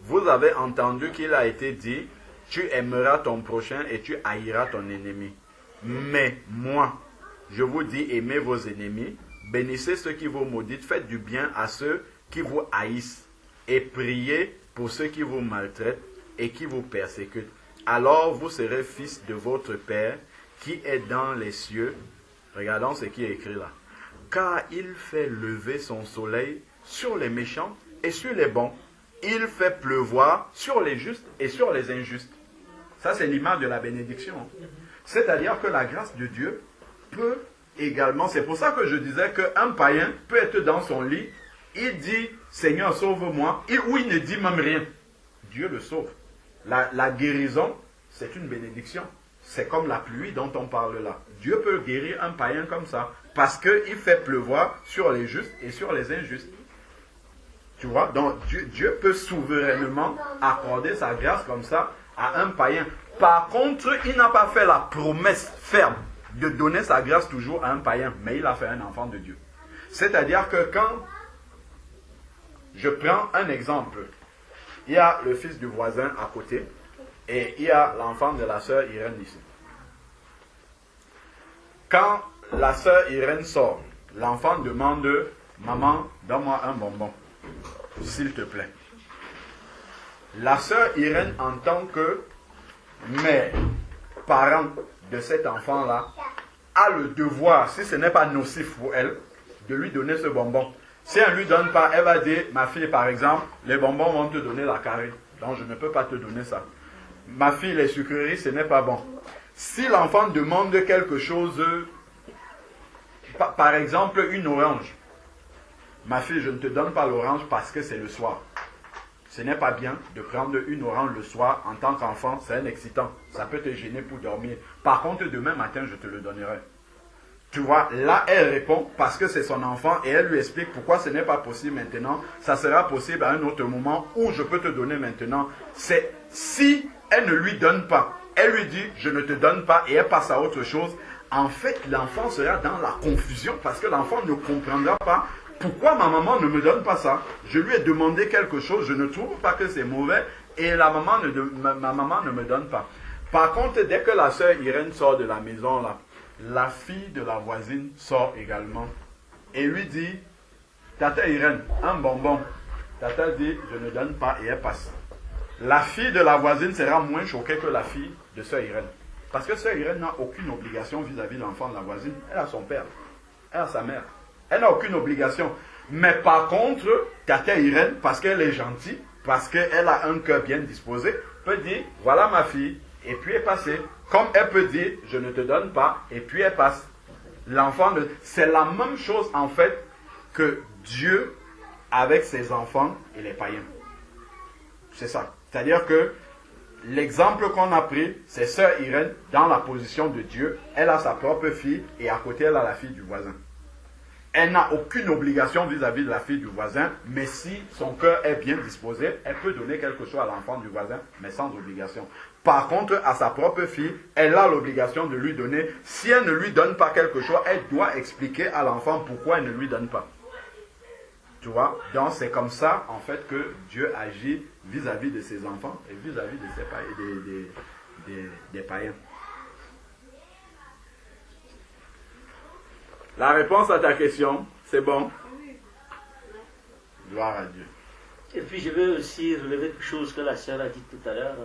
vous avez entendu qu'il a été dit, tu aimeras ton prochain et tu haïras ton ennemi. Mais moi, je vous dis, aimez vos ennemis, bénissez ceux qui vous maudissent, faites du bien à ceux qui vous haïssent et priez pour ceux qui vous maltraitent et qui vous persécutent. Alors vous serez fils de votre Père qui est dans les cieux. Regardons ce qui est écrit là. Car il fait lever son soleil sur les méchants et sur les bons. Il fait pleuvoir sur les justes et sur les injustes. Ça, c'est l'image de la bénédiction. C'est-à-dire que la grâce de Dieu peut également... C'est pour ça que je disais qu'un païen peut être dans son lit, il dit « Seigneur, sauve-moi » ou il ne dit même rien. Dieu le sauve. La guérison, c'est une bénédiction. C'est comme la pluie dont on parle là. Dieu peut guérir un païen comme ça, parce qu'il fait pleuvoir sur les justes et sur les injustes. Tu vois, donc Dieu peut souverainement accorder sa grâce comme ça à un païen. Par contre, il n'a pas fait la promesse ferme de donner sa grâce toujours à un païen, mais il a fait un enfant de Dieu. C'est-à-dire que quand je prends un exemple, il y a le fils du voisin à côté et il y a l'enfant de la sœur Irène ici. Quand la sœur Irène sort, l'enfant demande « Maman, donne-moi un bonbon. » S'il te plaît. La sœur Irène entend que mes parents de cet enfant-là a le devoir, si ce n'est pas nocif pour elle, de lui donner ce bonbon. Si elle ne lui donne pas, elle va dire, ma fille par exemple, les bonbons vont te donner la carie. Donc je ne peux pas te donner ça. Ma fille, les sucreries, ce n'est pas bon. Si l'enfant demande quelque chose, par exemple une orange, ma fille, je ne te donne pas l'orange parce que c'est le soir. Ce n'est pas bien de prendre une orange le soir en tant qu'enfant, c'est un excitant. Ça peut te gêner pour dormir. Par contre, demain matin, je te le donnerai. Tu vois, là, elle répond parce que c'est son enfant et elle lui explique pourquoi ce n'est pas possible maintenant. Ça sera possible à un autre moment où je peux te donner maintenant. C'est si elle ne lui donne pas, elle lui dit, je ne te donne pas et elle passe à autre chose. En fait, l'enfant sera dans la confusion parce que l'enfant ne comprendra pas. Pourquoi ma maman ne me donne pas ça? Je lui ai demandé quelque chose, je ne trouve pas que c'est mauvais et ma maman ne me donne pas. Par contre, dès que la sœur Irène sort de la maison, là, la fille de la voisine sort également et lui dit, Tata Irène, un bonbon. Tata dit, je ne donne pas et elle passe. La fille de la voisine sera moins choquée que la fille de sœur Irène. Parce que sœur Irène n'a aucune obligation vis-à-vis de l'enfant de la voisine. Elle a son père, elle a sa mère. Elle n'a aucune obligation. Mais par contre, Tata Irène, parce qu'elle est gentille, parce qu'elle a un cœur bien disposé, peut dire, voilà ma fille, et puis elle passe. Comme elle peut dire, je ne te donne pas, et puis elle passe. L'enfant, c'est la même chose en fait que Dieu avec ses enfants et les païens. C'est ça. C'est-à-dire que l'exemple qu'on a pris, c'est sœur Irène dans la position de Dieu. Elle a sa propre fille, et à côté, elle a la fille du voisin. elle n'a aucune obligation vis-à-vis de la fille du voisin, mais si son cœur est bien disposé, elle peut donner quelque chose à l'enfant du voisin, mais sans obligation. Par contre, à sa propre fille, elle a l'obligation de lui donner. Si elle ne lui donne pas quelque chose, elle doit expliquer à l'enfant pourquoi elle ne lui donne pas. Tu vois? Donc c'est comme ça, en fait, que Dieu agit vis-à-vis de ses enfants et vis-à-vis de des païens. La réponse à ta question, c'est bon? Gloire à Dieu. Et puis je veux aussi relever quelque chose que la sœur a dit tout à l'heure,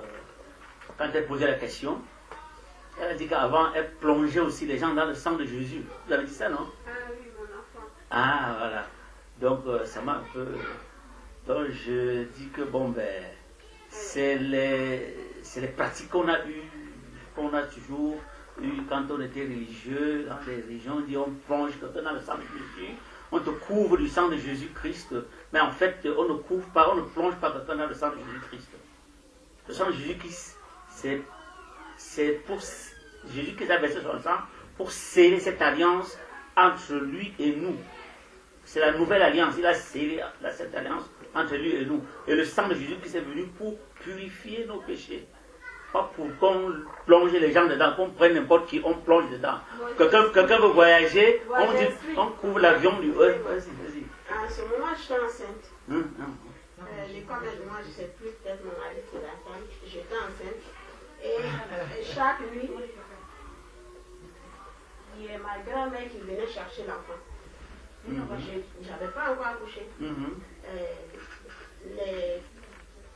quand elle posait la question. Elle a dit qu'avant, elle plongeait aussi les gens dans le sang de Jésus. Vous avez dit ça, non? Ah oui, mon enfant. Ah, voilà. Donc, ça m'a un peu... Donc, je dis que, bon, ben, c'est les pratiques qu'on a toujours eues quand on était religieux, dans les religions. On dit, on plonge quelqu'un dans le sang de Jésus, on te couvre du sang de Jésus-Christ. Mais en fait, on ne couvre pas, on ne plonge pas quelqu'un dans le sang de Jésus-Christ. Le sang de Jésus-Christ, c'est pour Jésus qui a versé son sang pour sceller cette alliance entre lui et nous. C'est la nouvelle alliance. Il a scellé cette alliance entre lui et nous. Et le sang de Jésus qui est venu pour purifier nos péchés. Pas pour qu'on plonge les gens dedans, qu'on prenne n'importe qui, on plonge dedans. Quelqu'un veut voyager, on couvre l'avion du... Vas-y. À ce moment, je suis enceinte. L'école de moi, je ne sais plus, peut-être mon mari qui l'attend. J'étais enceinte. Et chaque nuit, il y a ma grand-mère qui venait chercher l'enfant. Je n'avais pas encore accouché. Les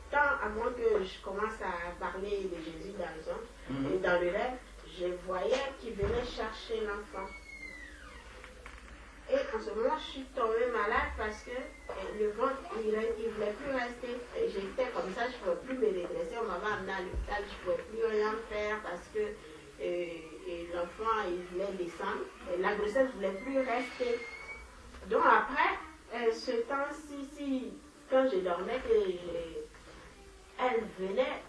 temps à moins que je commence à parler de Jésus dans les hommes, et dans le rêve, je voyais qu'il venait chercher l'enfant. Et en ce moment, je suis tombée malade parce que le ventre, il ne voulait plus rester. J'étais comme ça, je ne pouvais plus me redresser. On m'avait amené à l'hôpital, je ne pouvais plus rien faire parce que l'enfant, il voulait descendre. Et la grossesse ne voulait plus rester. Donc après, ce temps-ci, quand je dormais, elle venait,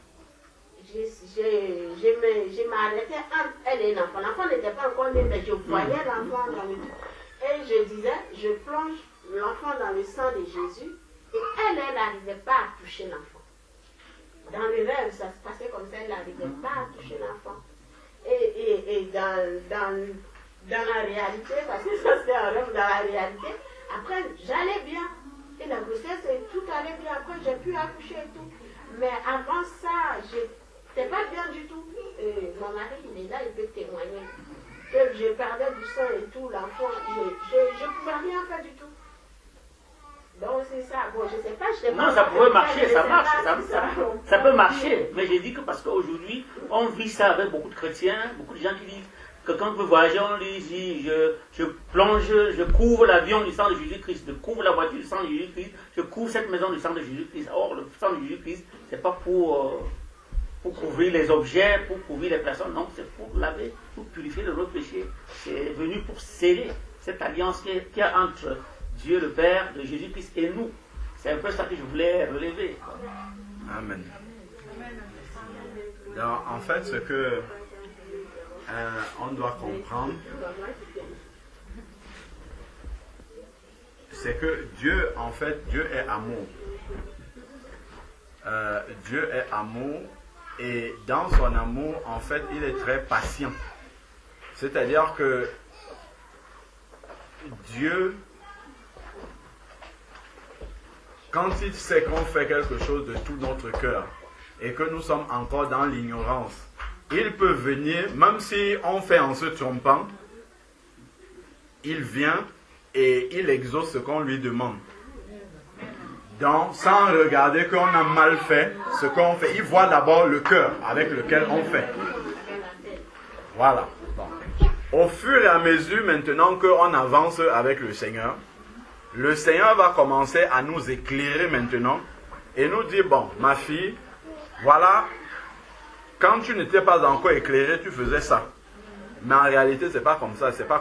je m'arrêtais entre elle et l'enfant. L'enfant n'était pas encore né, mais je voyais l'enfant dans le... Et je disais, je plonge l'enfant dans le sang de Jésus. Et elle n'arrivait pas à toucher l'enfant. Dans le rêve, ça se passait comme ça, elle n'arrivait pas à toucher l'enfant. Et dans la réalité, parce que ça c'est un rêve, dans la réalité, après j'allais bien. Et la grossesse, tout allait bien. Après j'ai pu accoucher et tout. Mais avant ça, j'étais pas bien du tout. Mon mari, il est là, il peut témoigner. Que je perdais du sang et tout, l'enfant, je ne pouvais rien faire du tout. Donc c'est ça. Bon, je sais pas, je non, ça pourrait marcher, ça marche, ça peut marcher. Mais j'ai dit que parce qu'aujourd'hui, on vit ça avec beaucoup de chrétiens, beaucoup de gens qui disent que quand on veut voyager, on lui dit je plonge, je couvre l'avion du sang de Jésus-Christ, je couvre la voiture du sang de Jésus-Christ, je couvre cette maison du sang de Jésus-Christ. Or, le sang de Jésus-Christ, c'est pas pour couvrir les objets, pour couvrir les personnes, non, c'est pour laver, pour purifier de nos péchés. C'est venu pour sceller cette alliance qu'il y a entre Dieu le Père, de Jésus-Christ et nous. C'est un peu ça que je voulais relever. Amen. Donc, en fait, ce que on doit comprendre, c'est que Dieu, en fait, Dieu est amour. Dieu est amour. Et dans son amour, en fait, il est très patient. C'est-à-dire que Dieu, quand il sait qu'on fait quelque chose de tout notre cœur et que nous sommes encore dans l'ignorance, il peut venir, même si on fait en se trompant, il vient et il exauce ce qu'on lui demande. Donc, sans regarder qu'on a mal fait ce qu'on fait, il voit d'abord le cœur avec lequel on fait. Voilà. Bon. Au fur et à mesure maintenant qu'on avance avec le Seigneur va commencer à nous éclairer maintenant et nous dire, bon, ma fille, voilà, quand tu n'étais pas encore éclairée, tu faisais ça. Mais en réalité, c'est pas comme ça, c'est pas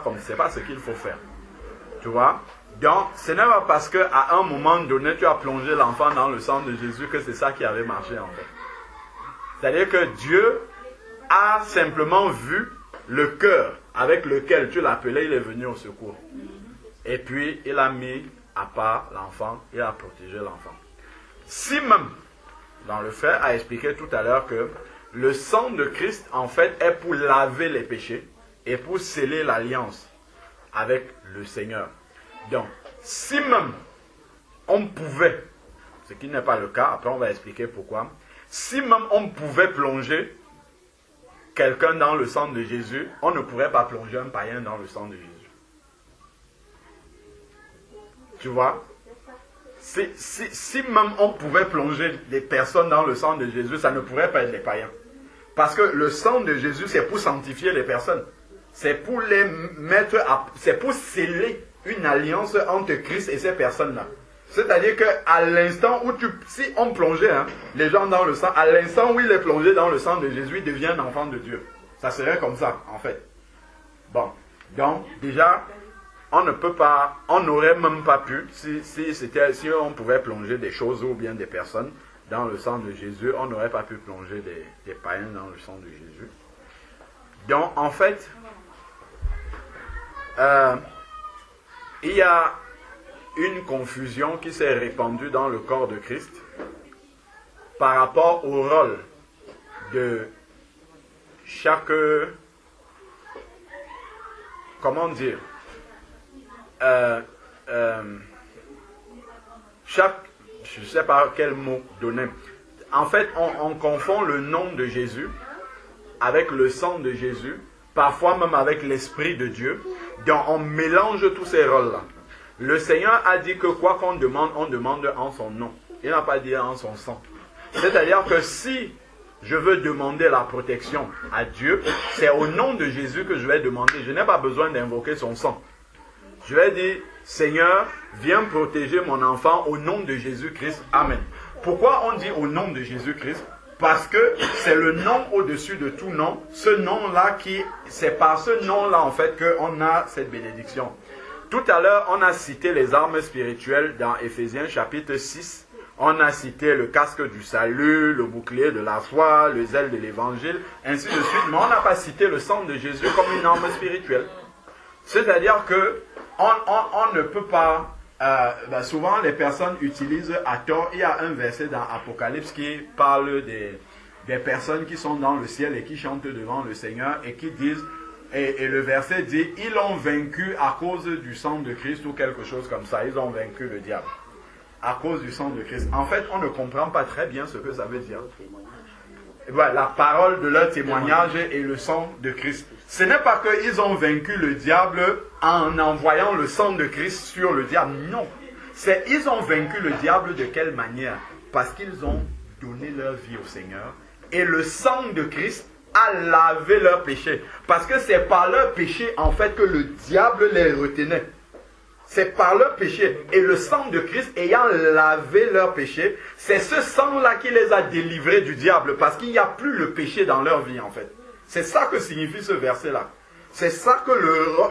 ce qu'il faut faire. Tu vois? Donc, ce n'est pas parce qu'à un moment donné, tu as plongé l'enfant dans le sang de Jésus que c'est ça qui avait marché en fait. C'est-à-dire que Dieu a simplement vu le cœur avec lequel tu l'appelais, il est venu au secours. et puis il a mis à part l'enfant, il a protégé l'enfant. Si même, dans le frère a expliqué tout à l'heure que le sang de Christ, en fait, est pour laver les péchés et pour sceller l'alliance avec le Seigneur. Donc, si même on pouvait, ce qui n'est pas le cas, après on va expliquer pourquoi, si même on pouvait plonger quelqu'un dans le sang de Jésus, on ne pourrait pas plonger un païen dans le sang de Jésus. Tu vois? Si même on pouvait plonger des personnes dans le sang de Jésus, ça ne pourrait pas être des païens. Parce que le sang de Jésus, c'est pour sanctifier les personnes. C'est pour les mettre c'est pour sceller une alliance entre Christ et ces personnes-là. C'est-à-dire qu'à l'instant où si on plongeait les gens dans le sang, à l'instant où il est plongé dans le sang de Jésus, il devient un enfant de Dieu. Ça serait comme ça, en fait. Bon, donc déjà, on ne peut pas, on n'aurait même pas pu, si on pouvait plonger des choses ou bien des personnes dans le sang de Jésus, on n'aurait pas pu plonger des païens dans le sang de Jésus. Donc, en fait, il y a une confusion qui s'est répandue dans le corps de Christ par rapport au rôle de chaque, comment dire, je ne sais pas quel mot donner. En fait, on confond le nom de Jésus avec le sang de Jésus, parfois même avec l'Esprit de Dieu. Donc on mélange tous ces rôles-là. Le Seigneur a dit que quoi qu'on demande, on demande en son nom. Il n'a pas dit en son sang. C'est-à-dire que si je veux demander la protection à Dieu, c'est au nom de Jésus que je vais demander. Je n'ai pas besoin d'invoquer son sang. Je vais dire, Seigneur, viens protéger mon enfant au nom de Jésus-Christ. Amen. Pourquoi on dit au nom de Jésus-Christ? Parce que c'est le nom au-dessus de tout nom. Ce nom-là c'est par ce nom-là en fait qu'on a cette bénédiction. Tout à l'heure, on a cité les armes spirituelles dans Éphésiens chapitre 6. On a cité le casque du salut, le bouclier de la foi, le zèle de l'évangile, ainsi de suite. Mais on n'a pas cité le sang de Jésus comme une arme spirituelle. C'est-à-dire que on ne peut pas... souvent, les personnes utilisent à tort. Il y a un verset dans Apocalypse qui parle des personnes qui sont dans le ciel et qui chantent devant le Seigneur et qui disent... Et le verset dit, ils l'ont vaincu à cause du sang de Christ ou quelque chose comme ça. Ils ont vaincu le diable à cause du sang de Christ. En fait, on ne comprend pas très bien ce que ça veut dire. Voilà, la parole de leur témoignage et le sang de Christ. Ce n'est pas qu'ils ont vaincu le diable en envoyant le sang de Christ sur le diable. Non. C'est ils ont vaincu le diable de quelle manière? Parce qu'ils ont donné leur vie au Seigneur. Et le sang de Christ a lavé leurs péchés. Parce que c'est par leur péché, en fait, que le diable les retenait. C'est par leur péché. Et le sang de Christ ayant lavé leurs péchés, c'est ce sang-là qui les a délivrés du diable. Parce qu'il n'y a plus le péché dans leur vie, en fait. C'est ça que signifie ce verset-là. C'est ça que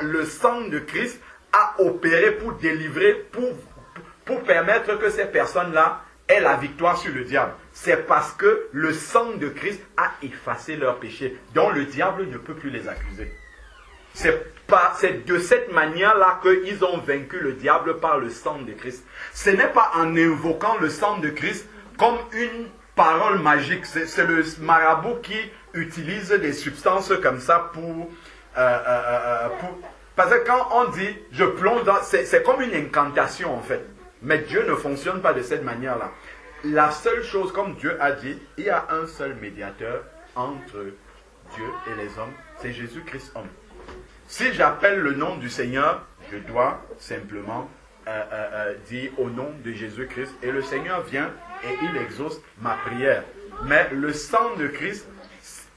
le sang de Christ a opéré pour délivrer, pour permettre que ces personnes-là aient la victoire sur le diable. C'est parce que le sang de Christ a effacé leurs péchés, dont le diable ne peut plus les accuser. C'est de cette manière-là qu'ils ont vaincu le diable par le sang de Christ. Ce n'est pas en invoquant le sang de Christ comme une parole magique. C'est le marabout qui utilise des substances comme ça pour... Parce que quand on dit « je plonge dans... » c'est comme une incantation en fait. Mais Dieu ne fonctionne pas de cette manière-là. La seule chose, comme Dieu a dit, il y a un seul médiateur entre Dieu et les hommes, c'est Jésus-Christ homme. Si j'appelle le nom du Seigneur, je dois simplement dire au nom de Jésus-Christ. Et le Seigneur vient et il exauce ma prière. Mais le sang de Christ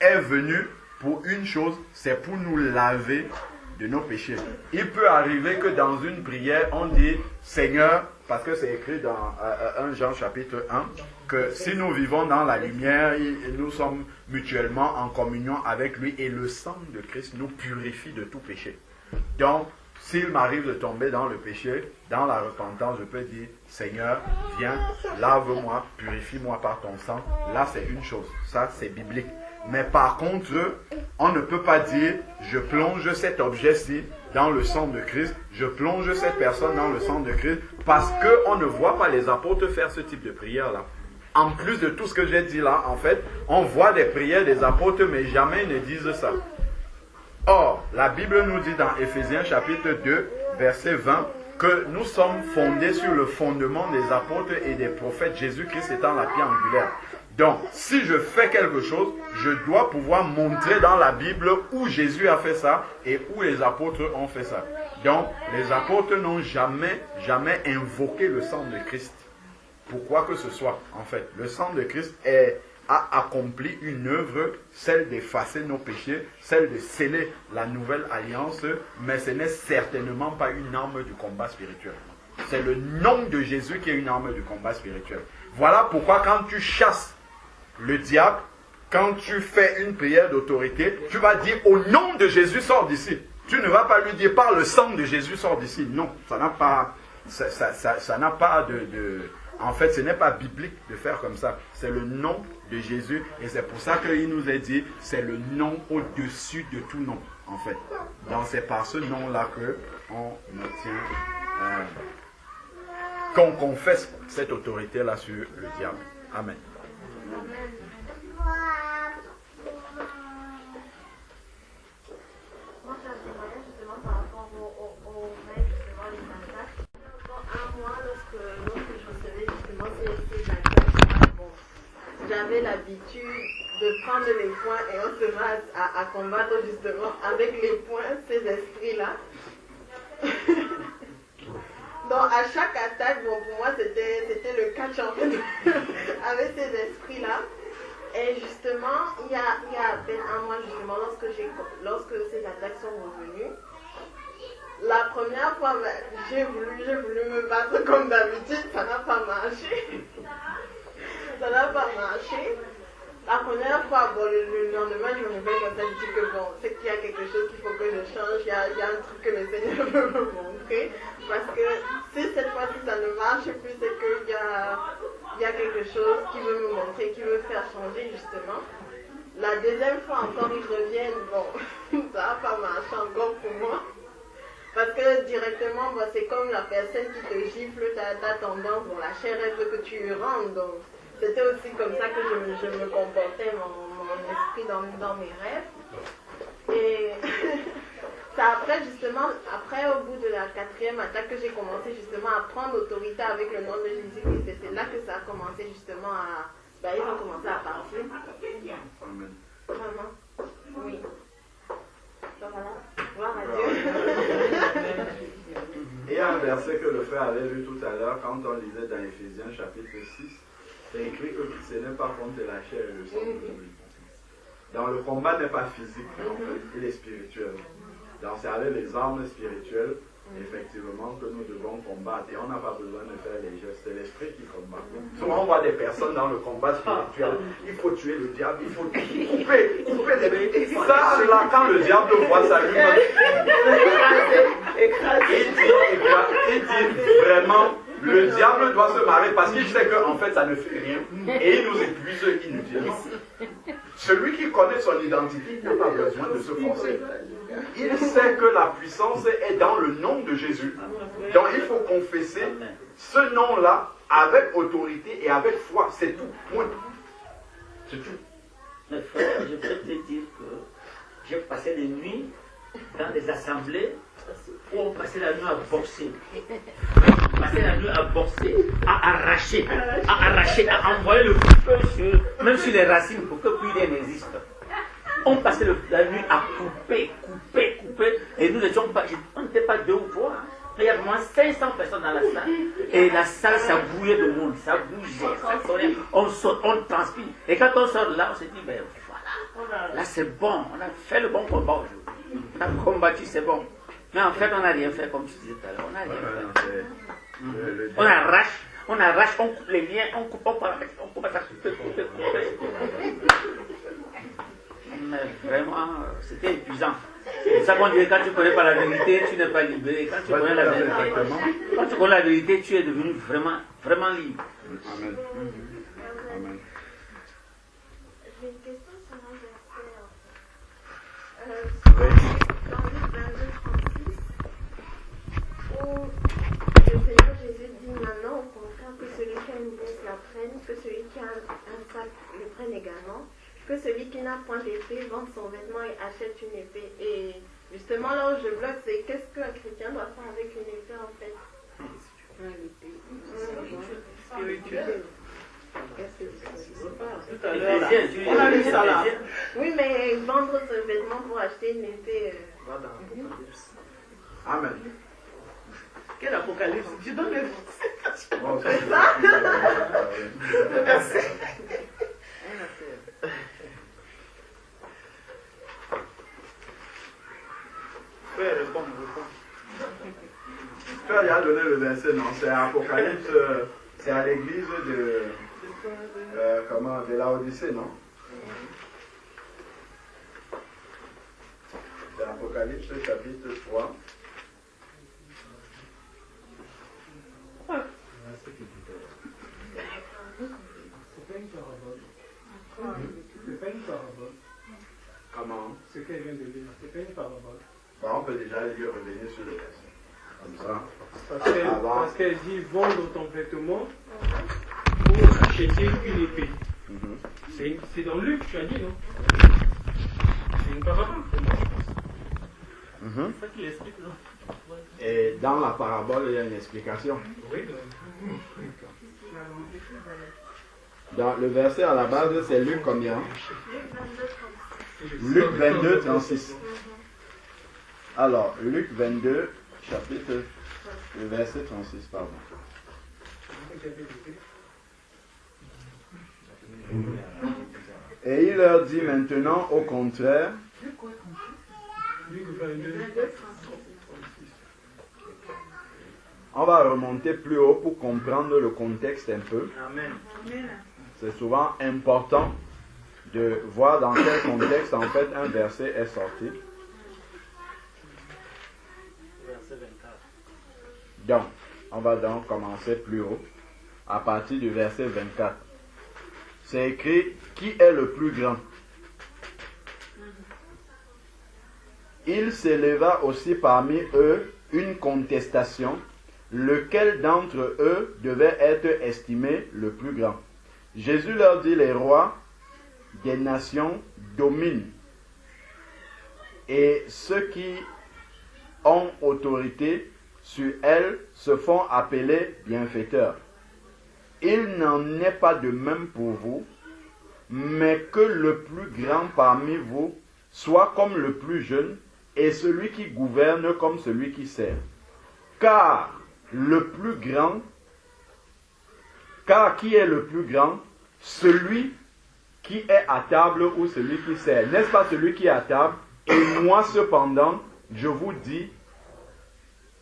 est venu pour une chose, c'est pour nous laver de nos péchés. Il peut arriver que dans une prière, on dit Seigneur, parce que c'est écrit dans 1 Jean chapitre 1, que si nous vivons dans la lumière, nous sommes mutuellement en communion avec lui et le sang de Christ nous purifie de tout péché. Donc, s'il m'arrive de tomber dans le péché, dans la repentance, je peux dire Seigneur, viens, lave-moi, purifie-moi par ton sang. Là, c'est une chose. Ça, c'est biblique. Mais par contre, on ne peut pas dire je plonge cet objet-ci dans le sang de Christ, je plonge cette personne dans le sang de Christ, parce qu'on ne voit pas les apôtres faire ce type de prière-là. En plus de tout ce que j'ai dit là, en fait, on voit des prières des apôtres, mais jamais ils ne disent ça. Or, la Bible nous dit dans Éphésiens chapitre 2, verset 20, que nous sommes fondés sur le fondement des apôtres et des prophètes, Jésus-Christ étant la pierre angulaire. Donc, si je fais quelque chose, je dois pouvoir montrer dans la Bible où Jésus a fait ça et où les apôtres ont fait ça. Donc, les apôtres n'ont jamais invoqué le sang de Christ. Pourquoi que ce soit, en fait. Le sang de Christ a accompli une œuvre, celle d'effacer nos péchés, celle de sceller la nouvelle alliance, mais ce n'est certainement pas une arme du combat spirituel. C'est le nom de Jésus qui est une arme du combat spirituel. Voilà pourquoi quand tu chasses le diable, quand tu fais une prière d'autorité, tu vas dire au nom de Jésus, sors d'ici. Tu ne vas pas lui dire par le sang de Jésus, sors d'ici. Non, ça n'a pas, ça n'a pas de... En fait, ce n'est pas biblique de faire comme ça. C'est le nom de Jésus. Et c'est pour ça qu'il nous a dit, c'est le nom au-dessus de tout nom, en fait. Donc c'est par ce nom-là qu'on obtient, qu'on confesse cette autorité-là sur le diable. Amen. Moi, j'ai un témoignage justement par rapport aux règles, justement, les attaques. Moi, lorsque je recevais justement ces attaques, bon, j'avais l'habitude de prendre les poings et on se met à combattre justement avec les poings ces esprits-là. Donc à chaque attaque, bon, pour moi c'était le catch en fait avec ces esprits-là. Et justement, il y a à peine un mois justement, lorsque ces attaques sont revenues, la première fois, j'ai voulu me battre comme d'habitude, ça n'a pas marché. Ça n'a pas marché. La première fois, bon, le lendemain, je me réveille comme ça, je dis que bon, c'est qu'il y a quelque chose qu'il faut que je change, il y a un truc que le Seigneur veut me montrer. Parce que si cette fois-ci ça ne marche plus, c'est qu'il y a quelque chose qui veut me montrer, qui veut faire changer justement. La deuxième fois encore, ils reviennent, bon, ça n'a pas marché encore pour moi. Parce que directement, bon, c'est comme la personne qui te gifle, t'as tendance, bon, la chair elle veut que tu lui rendes, donc c'était aussi comme ça que je me comportais, mon esprit dans mes rêves. Et c'est après justement, au bout de la 4e attaque que j'ai commencé justement à prendre l'autorité avec le nom de Jésus-Christ. Et c'est là que ça a commencé justement à... ils ont commencé à partir. Amen. Vraiment. Oui. Donc voilà. Gloire à Dieu. Et un verset que le frère avait lu tout à l'heure, quand on lisait dans Éphésiens chapitre 6, c'est écrit que ce n'est pas contre la chair et le sang. Donc le combat n'est pas physique, en fait, il est spirituel. Donc c'est avec les armes spirituelles, effectivement, que nous devons combattre. Et on n'a pas besoin de faire les gestes, c'est l'esprit qui combat. Souvent on voit des personnes dans le combat spirituel, il faut tuer le diable, il faut couper les... Ça, là, quand le diable voit ça, il dit vraiment, le diable doit se marrer parce qu'il sait qu'en fait ça ne fait rien. Et il nous épuise inutilement. Celui qui connaît son identité n'a pas besoin de se forcer. Il sait que la puissance est dans le nom de Jésus. Donc il faut confesser ce nom-là avec autorité et avec foi. C'est tout. Point. C'est tout. Mais frère, je peux te dire que j'ai passé des nuits dans des assemblées où on passait la nuit à boxer. Passer la nuit à boxer, à arracher, à envoyer le feu même sur les racines pour que plus rien n'existe. On passait la nuit à couper, et nous n'étions pas, on n'était pas 2 ou 3. Il y a vraiment 500 personnes dans la salle. Et la salle, ça bouillait de monde, ça bougeait, ça sonnait, on saute, on transpire. Et quand on sort de là, on se dit, ben voilà, là c'est bon, on a fait le bon combat aujourd'hui. On a combattu, c'est bon. Mais en fait, on n'a rien fait comme tu disais tout à l'heure. On n'a rien fait. On arrache, on coupe les liens, on coupe, on coupe. Mais vraiment, c'était épuisant. C'est pour ça qu'on dit, quand tu ne connais pas la vérité, tu n'es pas libéré. Quand tu connais la vérité, tu es devenu vraiment libre. Amen. Amen. J'ai une question sur un verset. Dans le 22-36, où le Seigneur Jésus dit maintenant au contraire que celui qui a une pièce la prenne, que celui qui a un sac le prenne également, que celui qui n'a point d'épée vende son vêtement et achète une épée. Et justement là où je bloque, c'est qu'est-ce qu'un chrétien doit faire avec une épée en fait? Spirituelle. Tout à l'heure, on a lu ça là. Oui, mais vendre ce vêtement pour acheter une épée. Va dans l'Apocalypse. Amen. Quel apocalypse? Tu donnes le Bon, C'est ça? Le verset. Frère, réponds. tu as déjà donné le verset, non? C'est Apocalypse, c'est à l'église de Laodicée, non? C'est Apocalypse chapitre 3. C'est pas une parabole. C'est pas une parabole. Comment? Ce qu'elle vient de lire, c'est pas une parabole. Bon, on peut déjà lui revenir sur le verset. Comme ça. Parce qu'elle dit vendre ton vêtement pour acheter une épée. C'est dans Luc, tu as dit, non? C'est une parabole pour moi. C'est ça qu'il explique, non? Et dans la parabole, il y a une explication. Oui, Dans le verset à la base, c'est Luc combien? Luc 22, 36. Alors, Luc 22, chapitre, le verset 36, pardon. Et il leur dit maintenant, au contraire, Luc 22. on va remonter plus haut pour comprendre le contexte un peu. Amen. C'est souvent important de voir dans quel contexte en fait un verset est sorti. Verset 24. Donc, on va donc commencer plus haut, à partir du verset 24. C'est écrit, qui est le plus grand? Il s'éleva aussi parmi eux une contestation, lequel d'entre eux devait être estimé le plus grand. Jésus leur dit, les rois des nations dominent, et ceux qui ont autorité sur elles se font appeler bienfaiteurs. Il n'en est pas de même pour vous, mais que le plus grand parmi vous soit comme le plus jeune, et celui qui gouverne comme celui qui sert. Car qui est le plus grand? Celui qui est à table ou celui qui sert? N'est-ce pas celui qui est à table? Et moi cependant, je vous dis,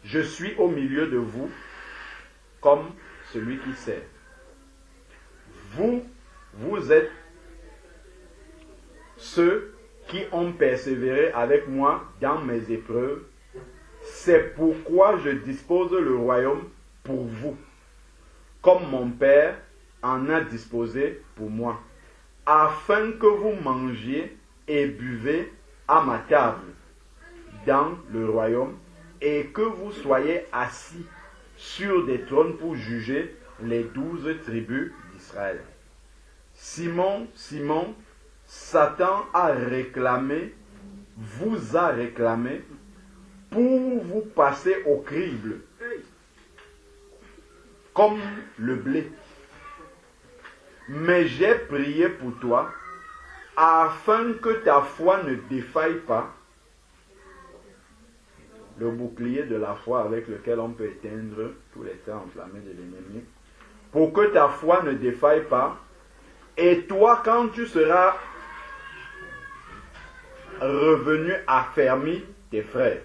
je suis au milieu de vous comme celui qui sert. Vous êtes ceux qui ont persévéré avec moi dans mes épreuves. C'est pourquoi je dispose le royaume pour vous, comme mon Père en a disposé pour moi, afin que vous mangiez et buvez à ma table dans le royaume, et que vous soyez assis sur des trônes pour juger les 12 tribus d'Israël. Simon, Simon, Satan vous a réclamé pour vous passer au crible, comme le blé. Mais j'ai prié pour toi, afin que ta foi ne défaille pas. Le bouclier de la foi avec lequel on peut éteindre tous les traits enflammés de l'ennemi. Pour que ta foi ne défaille pas. Et toi, quand tu seras revenu, affermis tes frères.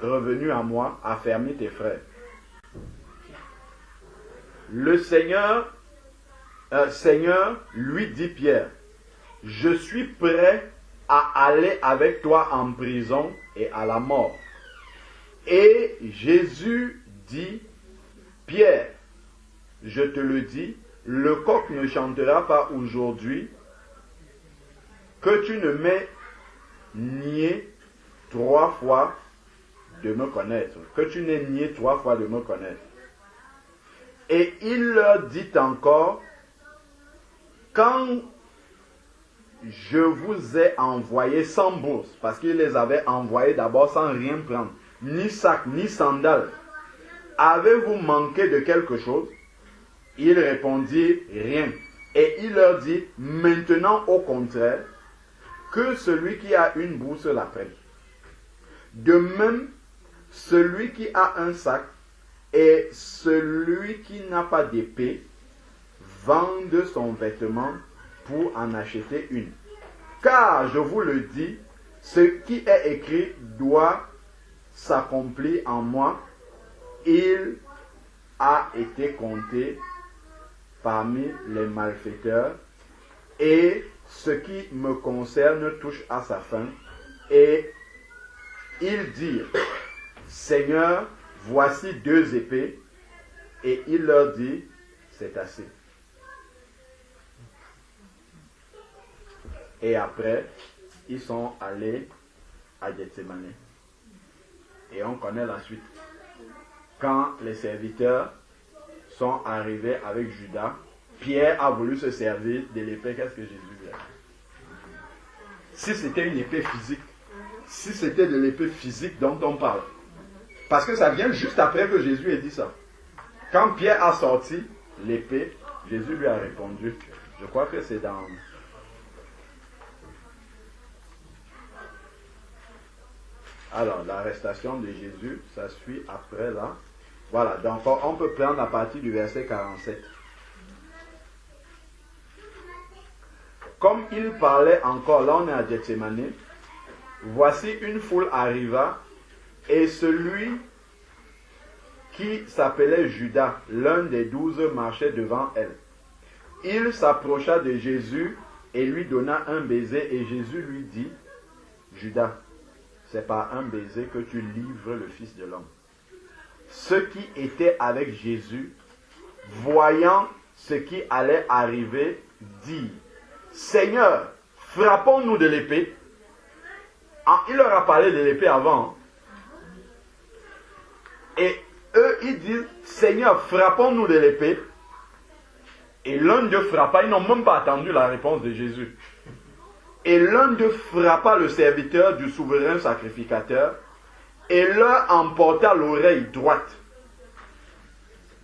Revenu à moi, affermis tes frères. Le Seigneur lui dit Pierre, je suis prêt à aller avec toi en prison et à la mort. Et Jésus dit, Pierre, je te le dis, le coq ne chantera pas aujourd'hui que tu ne m'aies nié 3 fois de me connaître, que tu n'aies nié 3 fois de me connaître. Et il leur dit encore, quand je vous ai envoyé sans bourse, parce qu'il les avait envoyés d'abord sans rien prendre, ni sac, ni sandales, avez-vous manqué de quelque chose? Ils répondirent rien. Et il leur dit, maintenant au contraire, que celui qui a une bourse la prenne. De même, celui qui a un sac et celui qui n'a pas d'épée vendent son vêtement pour en acheter une. Car, je vous le dis, ce qui est écrit doit s'accomplir en moi. Il a été compté parmi les malfaiteurs, et ce qui me concerne touche à sa fin. Et ils dirent, Seigneur, voici 2 épées. Et il leur dit, c'est assez. Et après, ils sont allés à Gethsémane. Et on connaît la suite. Quand les serviteurs sont arrivés avec Judas, Pierre a voulu se servir de l'épée. Qu'est-ce que Jésus lui a dit? Si c'était une épée physique, si c'était de l'épée physique dont on parle, parce que ça vient juste après que Jésus ait dit ça. Quand Pierre a sorti l'épée, Jésus lui a répondu. Je crois que c'est dans... Alors, l'arrestation de Jésus, ça suit après là. Voilà, donc on peut prendre la partie du verset 47. Comme il parlait encore, là on est à Gethsémane, voici une foule arriva, et celui qui s'appelait Judas, l'un des 12, marchait devant elle. Il s'approcha de Jésus et lui donna un baiser, et Jésus lui dit, Judas, c'est par un baiser que tu livres le Fils de l'homme. Ceux qui étaient avec Jésus, voyant ce qui allait arriver, dirent, Seigneur, frappons-nous de l'épée. Ah, il leur a parlé de l'épée avant. Et eux, ils disent, Seigneur, frappons-nous de l'épée. Et l'un d'eux frappa, ils n'ont même pas attendu la réponse de Jésus. Et l'un d'eux frappa le serviteur du souverain sacrificateur et leur emporta l'oreille droite.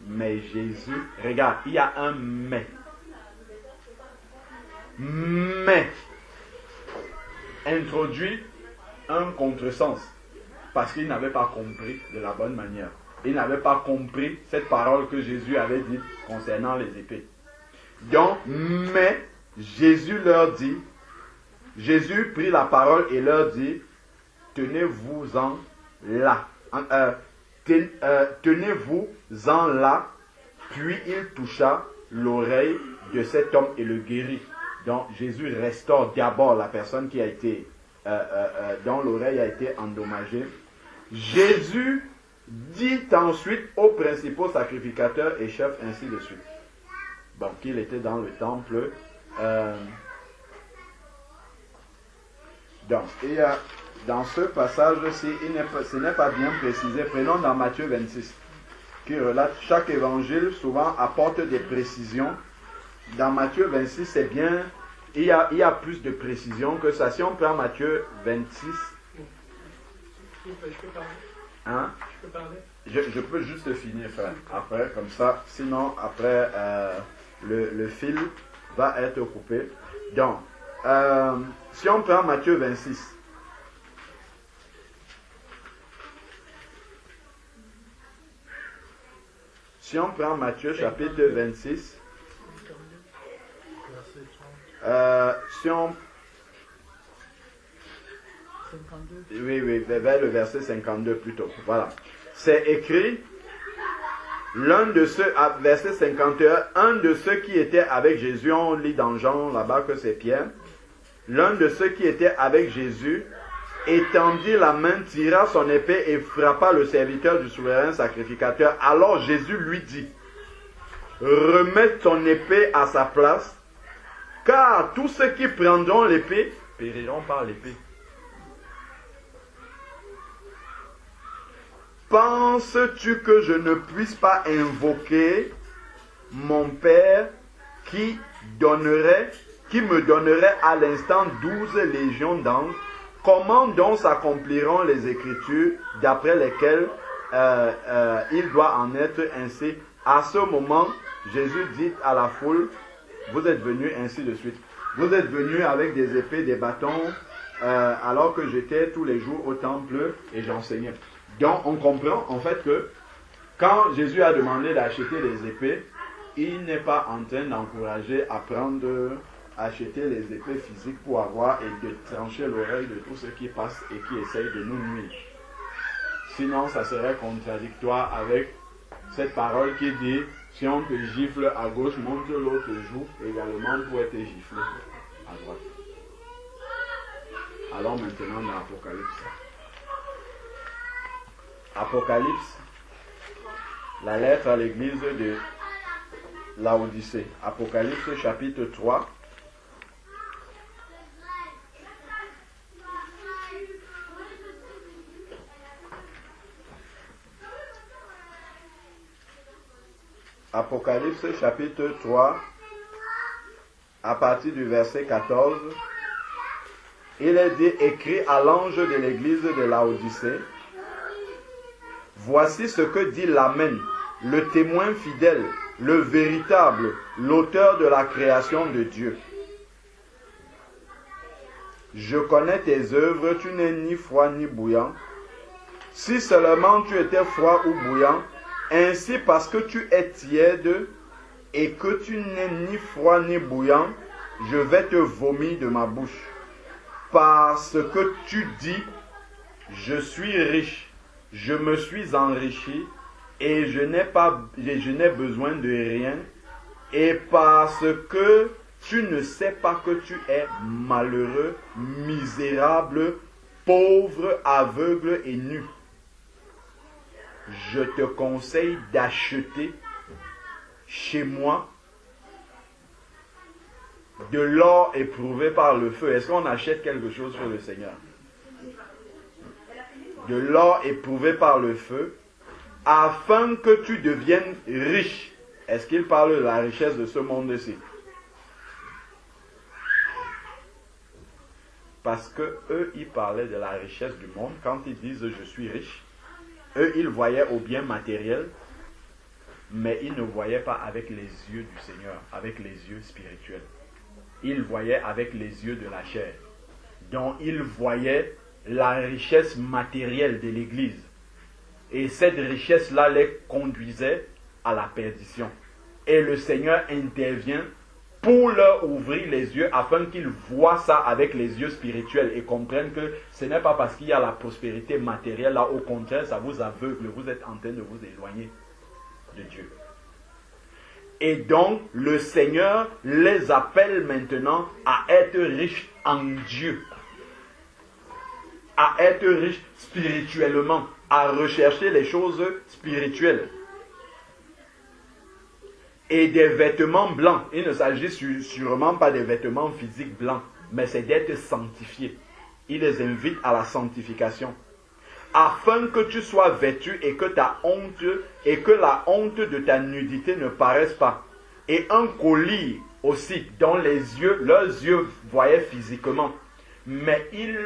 Mais Jésus, regarde, il y a un mais. Mais introduit un contresens parce qu'il n'avait pas compris de la bonne manière. Il n'avait pas compris cette parole que Jésus avait dite concernant les épées. Donc, mais Jésus leur dit, Jésus prit la parole et leur dit, tenez-vous-en là. Tenez-vous-en là. Puis il toucha l'oreille de cet homme et le guérit. Donc Jésus restaure d'abord la personne qui a été, dont l'oreille a été endommagée. Jésus dit ensuite aux principaux sacrificateurs et chefs, ainsi de suite. Donc il était dans le temple. Donc, et dans ce passage-ci, ce n'est pas bien précisé. Prenons dans Matthieu 26, qui relate chaque évangile, souvent apporte des précisions. Dans Matthieu 26, c'est bien, il y a plus de précisions que ça. Si on prend Matthieu 26... Je peux parler. Hein? Je peux parler. Je peux juste finir, frère. Après, comme ça, sinon, après, le fil va être coupé. Donc, si on prend Matthieu 26, si on prend Matthieu chapitre 26, si on... Oui, vers le verset 52 plutôt. Voilà. C'est écrit, l'un de ceux, verset 51, un de ceux qui étaient avec Jésus, on lit dans Jean là-bas que c'est Pierre, l'un de ceux qui étaient avec Jésus étendit la main, tira son épée et frappa le serviteur du souverain sacrificateur. Alors Jésus lui dit, remets ton épée à sa place, car tous ceux qui prendront l'épée périront par l'épée. penses-tu que je ne puisse pas invoquer mon Père qui me donnerait à l'instant 12 légions d'anges? Comment donc s'accompliront les Écritures d'après lesquelles il doit en être ainsi? À ce moment, Jésus dit à la foule, vous êtes venus ainsi de suite. Vous êtes venus avec des épées, des bâtons, alors que j'étais tous les jours au temple et j'enseignais. Donc on comprend en fait que quand Jésus a demandé d'acheter les épées, il n'est pas en train d'encourager à acheter les épées physiques pour avoir et de trancher l'oreille de tous ceux qui passent et qui essayent de nous nuire. Sinon, ça serait contradictoire avec cette parole qui dit, si on te gifle à gauche, montre l'autre joue également pour être giflé à droite. Alors maintenant dans l'Apocalypse. Apocalypse, la lettre à l'église de Laodicée. Apocalypse chapitre 3. Apocalypse chapitre 3, à partir du verset 14, il est dit, écrit à l'ange de l'église de Laodicée, voici ce que dit l'Amen, le témoin fidèle, le véritable, l'auteur de la création de Dieu. Je connais tes œuvres, tu n'es ni froid ni bouillant. Si seulement tu étais froid ou bouillant, ainsi parce que tu es tiède et que tu n'es ni froid ni bouillant, je vais te vomir de ma bouche. Parce que tu dis, je suis riche, je me suis enrichi et je n'ai besoin de rien. Et parce que tu ne sais pas que tu es malheureux, misérable, pauvre, aveugle et nu. Je te conseille d'acheter chez moi de l'or éprouvé par le feu. Est-ce qu'on achète quelque chose chez le Seigneur? De l'or éprouvé par le feu, afin que tu deviennes riche. Est-ce qu'il parle de la richesse de ce monde-ci? Parce que eux, ils parlaient de la richesse du monde. Quand ils disent je suis riche, eux, ils voyaient au bien matériel, mais ils ne voyaient pas avec les yeux du Seigneur, avec les yeux spirituels. Ils voyaient avec les yeux de la chair. Donc, ils voyaient la richesse matérielle de l'Église. Et cette richesse-là les conduisait à la perdition. Et le Seigneur intervient pour leur ouvrir les yeux afin qu'ils voient ça avec les yeux spirituels et comprennent que ce n'est pas parce qu'il y a la prospérité matérielle là, au contraire, ça vous aveugle, vous êtes en train de vous éloigner de Dieu. Et donc, le Seigneur les appelle maintenant à être riches en Dieu, à être riches spirituellement, à rechercher les choses spirituelles. Et des vêtements blancs. Il ne s'agit sûrement pas des vêtements physiques blancs, mais c'est d'être sanctifié. Il les invite à la sanctification. Afin que tu sois vêtu et que la honte de ta nudité ne paraisse pas. Et un collier aussi, dont leurs yeux voyaient physiquement. Mais il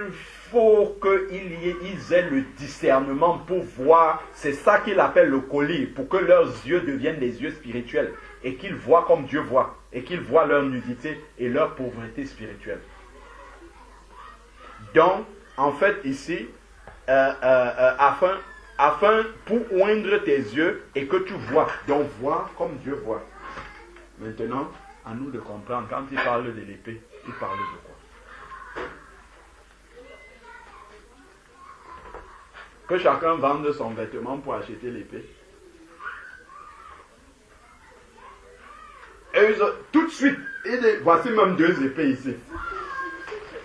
faut qu'ils aient le discernement pour voir. C'est ça qu'il appelle le collier, pour que leurs yeux deviennent des yeux spirituels. Et qu'ils voient comme Dieu voit. Et qu'ils voient leur nudité et leur pauvreté spirituelle. Donc, en fait, ici, afin pour oindre tes yeux et que tu vois. Donc, voir comme Dieu voit. Maintenant, à nous de comprendre, quand il parle de l'épée, il parle de quoi? Que chacun vende son vêtement pour acheter l'épée. Et tout de suite, voici même deux épées ici.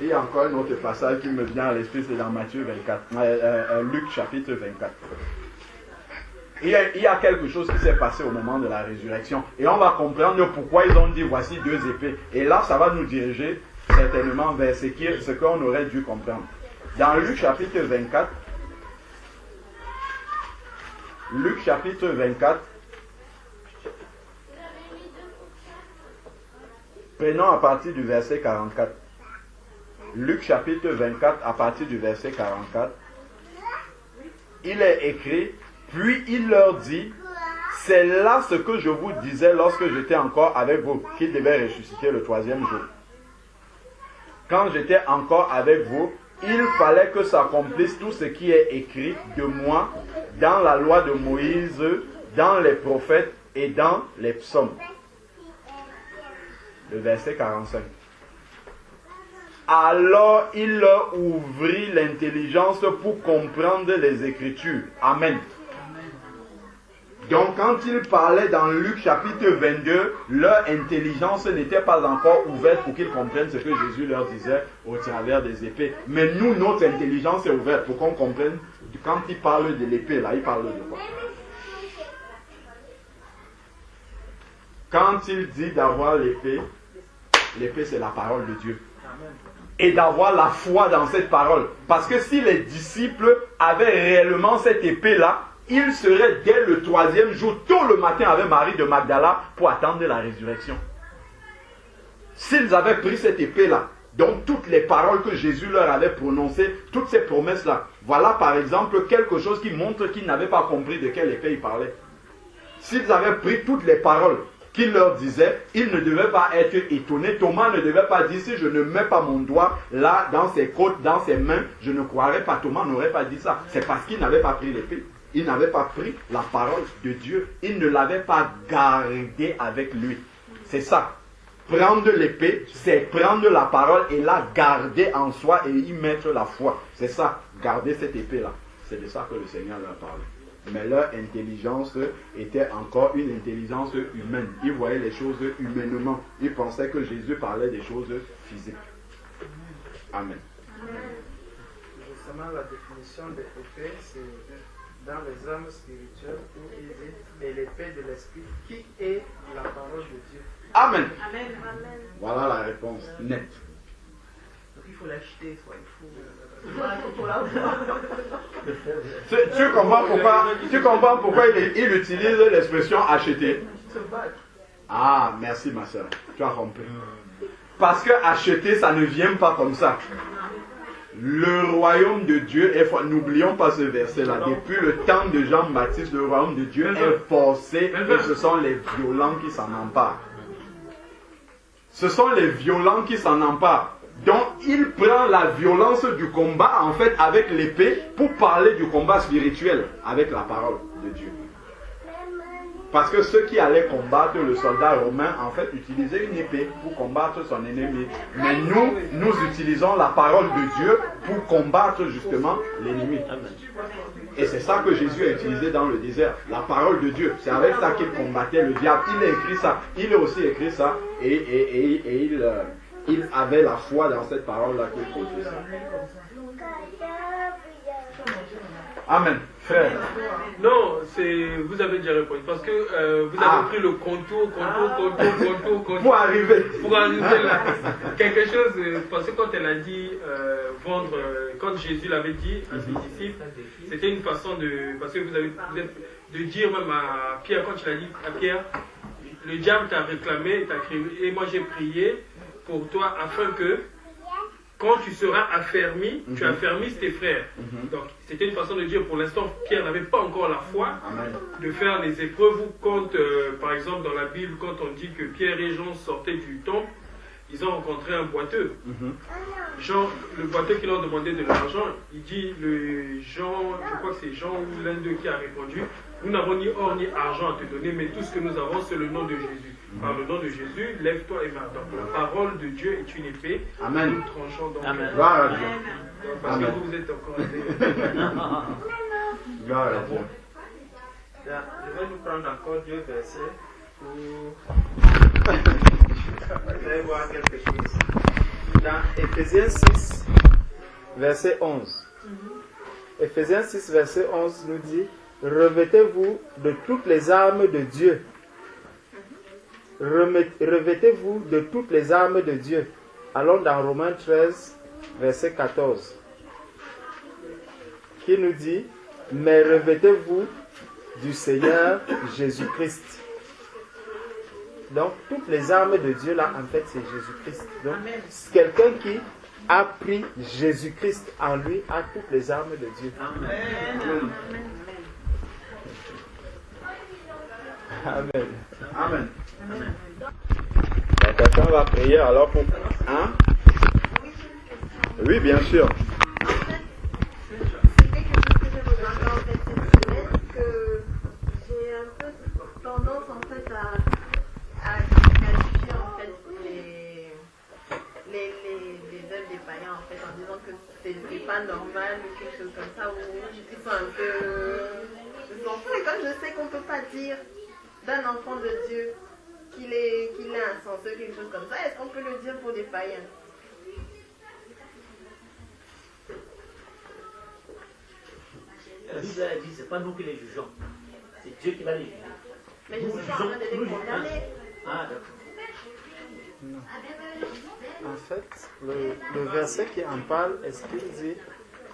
Il y a encore un autre passage qui me vient à l'esprit, c'est dans Matthieu 24, Luc chapitre 24. Il y a quelque chose qui s'est passé au moment de la résurrection. Et on va comprendre pourquoi ils ont dit voici deux épées. Et là, ça va nous diriger certainement vers ce qu'on aurait dû comprendre. Dans Luc chapitre 24, Luc chapitre 24. Prenons à partir du verset 44. Luc chapitre 24 à partir du verset 44. Il est écrit, puis il leur dit, c'est là ce que je vous disais lorsque j'étais encore avec vous, qu'il devait ressusciter le troisième jour. Quand j'étais encore avec vous, il fallait que s'accomplisse tout ce qui est écrit de moi dans la loi de Moïse, dans les prophètes et dans les psaumes. Le verset 45. Alors il leur ouvrit l'intelligence pour comprendre les Écritures. Amen. Donc quand il parlait dans Luc chapitre 22, leur intelligence n'était pas encore ouverte pour qu'ils comprennent ce que Jésus leur disait au travers des épées. Mais nous, notre intelligence est ouverte pour qu'on comprenne. Quand il parle de l'épée, là, il parle de quoi? Quand il dit d'avoir l'épée, l'épée c'est la parole de Dieu. Et d'avoir la foi dans cette parole. Parce que si les disciples avaient réellement cette épée-là, ils seraient dès le troisième jour, tôt le matin, avec Marie de Magdala pour attendre la résurrection. S'ils avaient pris cette épée-là, donc toutes les paroles que Jésus leur avait prononcées, toutes ces promesses-là, voilà par exemple quelque chose qui montre qu'ils n'avaient pas compris de quelle épée il parlait. S'ils avaient pris toutes les paroles qu'il leur disait, ils ne devaient pas être étonnés. Thomas ne devait pas dire, si je ne mets pas mon doigt là, dans ses côtes, dans ses mains, je ne croirais pas. Thomas n'aurait pas dit ça. C'est parce qu'il n'avait pas pris l'épée. Il n'avait pas pris la parole de Dieu. Il ne l'avait pas gardée avec lui. C'est ça. Prendre l'épée, c'est prendre la parole et la garder en soi et y mettre la foi. C'est ça, garder cette épée-là. C'est de ça que le Seigneur leur parlait. Mais leur intelligence était encore une intelligence humaine. Ils voyaient les choses humainement. Ils pensaient que Jésus parlait des choses physiques. Amen. Justement, la définition de l'épée, c'est dans les âmes spirituelles où il dit, et l'épée de l'esprit, qui est la parole de Dieu. Amen. Amen. Voilà la réponse nette. Donc il faut l'acheter, soit il faut. Tu comprends pourquoi il utilise l'expression acheter? Ah, merci ma soeur. Tu as compris. Parce que acheter, ça ne vient pas comme ça. Le royaume de Dieu est forcé. N'oublions pas ce verset-là. Depuis le temps de Jean-Baptiste, le royaume de Dieu est forcé et ce sont les violents qui s'en emparent. Ce sont les violents qui s'en emparent. Donc, il prend la violence du combat, en fait, avec l'épée, pour parler du combat spirituel, avec la parole de Dieu. Parce que ceux qui allaient combattre le soldat romain, en fait, utilisaient une épée pour combattre son ennemi. Mais nous utilisons la parole de Dieu pour combattre justement l'ennemi. Et c'est ça que Jésus a utilisé dans le désert, la parole de Dieu. C'est avec ça qu'il combattait le diable. Il a écrit ça. Il a aussi écrit ça et il avait la foi dans cette parole-là qu'il produisait. Amen. Frère. Non, vous avez déjà répondu. Parce que vous avez pris le contour. Pour arriver là. Quelque chose, parce que quand elle a dit vendre, quand Jésus l'avait dit à ses disciples, c'était une façon de. Parce que de dire même à Pierre, quand il a dit à Pierre, le diable t'a réclamé, t'a crié, et moi j'ai prié pour toi afin que quand tu seras affermi, tu affermisses tes frères. Donc c'était une façon de dire, pour l'instant Pierre n'avait pas encore la foi de faire les épreuves. Quand par exemple dans la Bible, quand on dit que Pierre et Jean sortaient du temple, ils ont rencontré un boiteux. Jean, le boiteux qui leur demandait de l'argent, il dit, Jean, je crois que c'est Jean ou l'un d'eux qui a répondu, nous n'avons ni or ni argent à te donner, mais tout ce que nous avons, c'est le nom de Jésus. Par le nom de Jésus, lève-toi et marche. Donc la parole de Dieu est une épée. Amen. Nous tranchons donc. Amen. Gloire à Dieu. Parce Amen. que vous êtes encore Gloire à Dieu. Je vais nous prendre encore 2 versets pour vous allez voir quelque chose. Dans Éphésiens 6, verset 11. Éphésiens 6, verset 11 nous dit, revêtez-vous de toutes les armes de Dieu. Revêtez-vous de toutes les armes de Dieu. Allons dans Romains 13, verset 14, qui nous dit, mais revêtez-vous du Seigneur Jésus-Christ. Donc, toutes les armes de Dieu, là, en fait, c'est Jésus-Christ. Donc, quelqu'un qui a pris Jésus-Christ en lui a toutes les armes de Dieu. Amen. Amen. Amen. Quelqu'un va prier alors pour... Hein? Oui, bien sûr. C'était quelque chose que j'ai remarqué en fait cette semaine, que j'ai un peu tendance en fait à qualifier en fait les œuvres des païens en fait en disant que c'est pas normal ou quelque chose comme ça, ou ils sont un peu enfants. Et comme je sais qu'on peut pas dire d'un enfant de Dieu qu'il est insensé, quelque chose comme ça, est-ce qu'on peut le dire pour des païens? La Bible a dit, c'est pas nous qui les jugeons, c'est Dieu qui va les juger. Mais je suis pas en train de les condamner. Ah, d'accord. En fait, le verset qui en parle, est-ce qu'il dit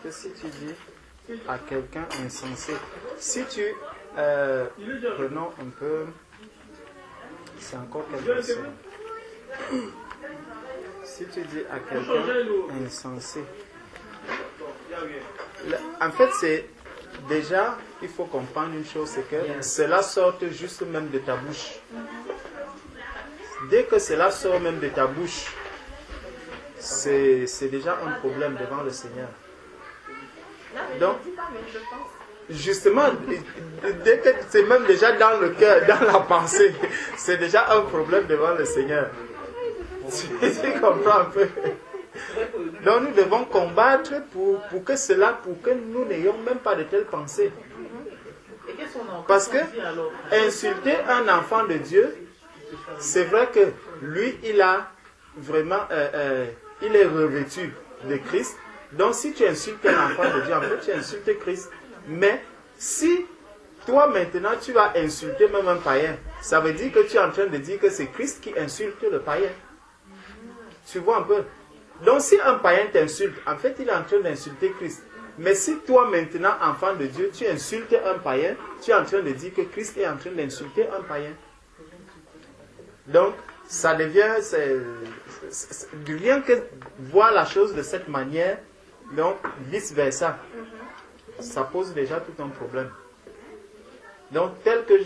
que si tu dis à quelqu'un insensé, si tu... prenons un peu... C'est encore quelque chose. Si tu dis à quelqu'un insensé... En fait, c'est... Déjà, il faut comprendre une chose, c'est que cela sort juste même de ta bouche. Dès que cela sort même de ta bouche, c'est déjà un problème devant le Seigneur. Donc, justement, dès que c'est même déjà dans le cœur, dans la pensée, c'est déjà un problème devant le Seigneur. Tu comprends un peu? Donc nous devons combattre pour que nous n'ayons même pas de telles pensées. Parce que insulter un enfant de Dieu, c'est vrai que lui, il a vraiment, il est revêtu de Christ. Donc si tu insultes un enfant de Dieu, en fait tu insultes Christ. Mais si toi maintenant tu vas insulter même un païen, ça veut dire que tu es en train de dire que c'est Christ qui insulte le païen. Tu vois un peu? Donc si un païen t'insulte, en fait il est en train d'insulter Christ. Mais si toi maintenant, enfant de Dieu, tu insultes un païen, tu es en train de dire que Christ est en train d'insulter un païen. Donc ça devient, rien que voir la chose de cette manière, donc vice versa, ça pose déjà tout un problème. Donc tel que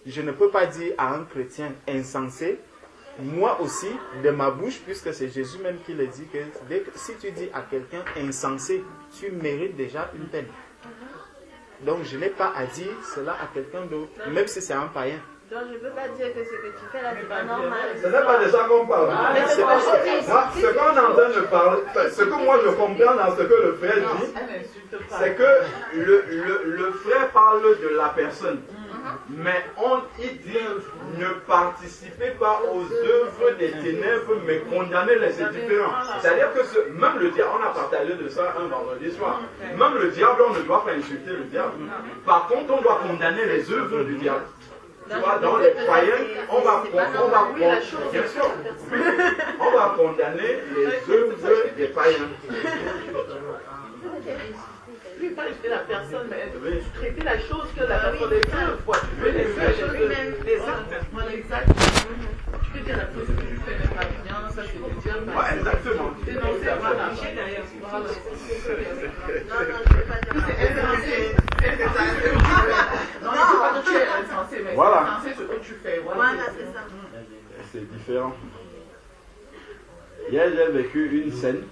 je ne peux pas dire à un chrétien insensé, moi aussi, de ma bouche, puisque c'est Jésus même qui le dit, que si tu dis à quelqu'un insensé, tu mérites déjà une peine. Donc je n'ai pas à dire cela à quelqu'un d'autre, même si c'est un païen. Donc je ne peux pas dire que ce que tu fais là, c'est pas normal. Ce n'est pas de ça qu'on parle. Mais c'est pas Moi, ce qu'on est en train de parler, ce que moi je comprends dans ce que le frère dit, c'est que le frère parle de la personne. Mais il dit ne participez pas aux œuvres des ténèbres, mais condamnez-les, c'est différent. C'est-à-dire que même le diable, on a partagé de ça un vendredi soir. Même le diable, on ne doit pas insulter le diable. Par contre, on doit condamner les œuvres du diable. Tu vois, dans les païens, on va condamner les œuvres des païens. Lui, pas traiter la personne, mais traiter la chose que la personne est fait. Tu veux les actes. Tu peux dire la chose que tu fais n'est pas bien, ça c'est le diable. Ouais, exactement. Dénoncer, voilà. Non, il ne faut pas que tu es insensé, mais voilà. c'est insensé ce que tu fais. Voilà, c'est ça. C'est différent. Hier, j'ai vécu une scène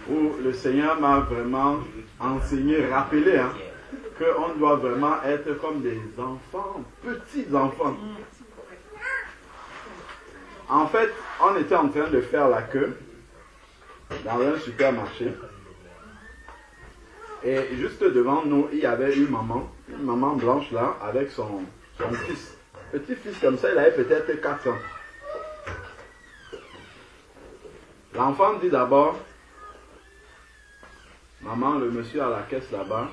où le Seigneur m'a vraiment enseigné, rappelé, qu'on doit vraiment être comme des enfants, petits enfants. En fait, on était en train de faire la queue dans un supermarché. Et juste devant nous, il y avait une maman blanche là, avec son fils. Petit fils comme ça, il avait peut-être 4 ans. L'enfant dit d'abord, maman, le monsieur à la caisse là-bas,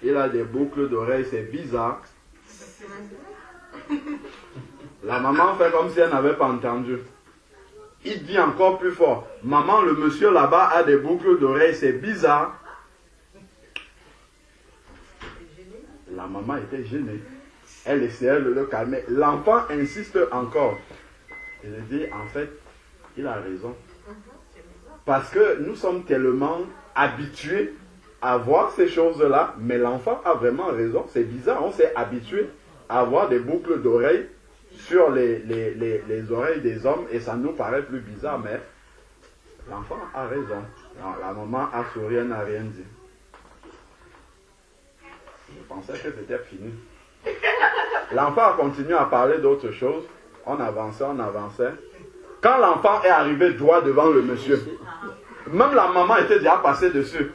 il a des boucles d'oreilles, c'est bizarre. La maman fait comme si elle n'avait pas entendu. Il dit encore plus fort, maman, le monsieur là-bas a des boucles d'oreilles, c'est bizarre. La maman était gênée. Elle essayait de le calmer. L'enfant insiste encore. Et je dis, en fait, il a raison. Parce que nous sommes tellement habitués à voir ces choses-là, mais l'enfant a vraiment raison. C'est bizarre, on s'est habitué à avoir des boucles d'oreilles sur les oreilles des hommes et ça nous paraît plus bizarre, mais l'enfant a raison. Alors, la maman a souri, elle n'a rien dit. Je pensais que c'était fini. L'enfant a continué à parler d'autres choses. On avançait, on avançait. Quand l'enfant est arrivé droit devant le monsieur, même la maman était déjà passée dessus.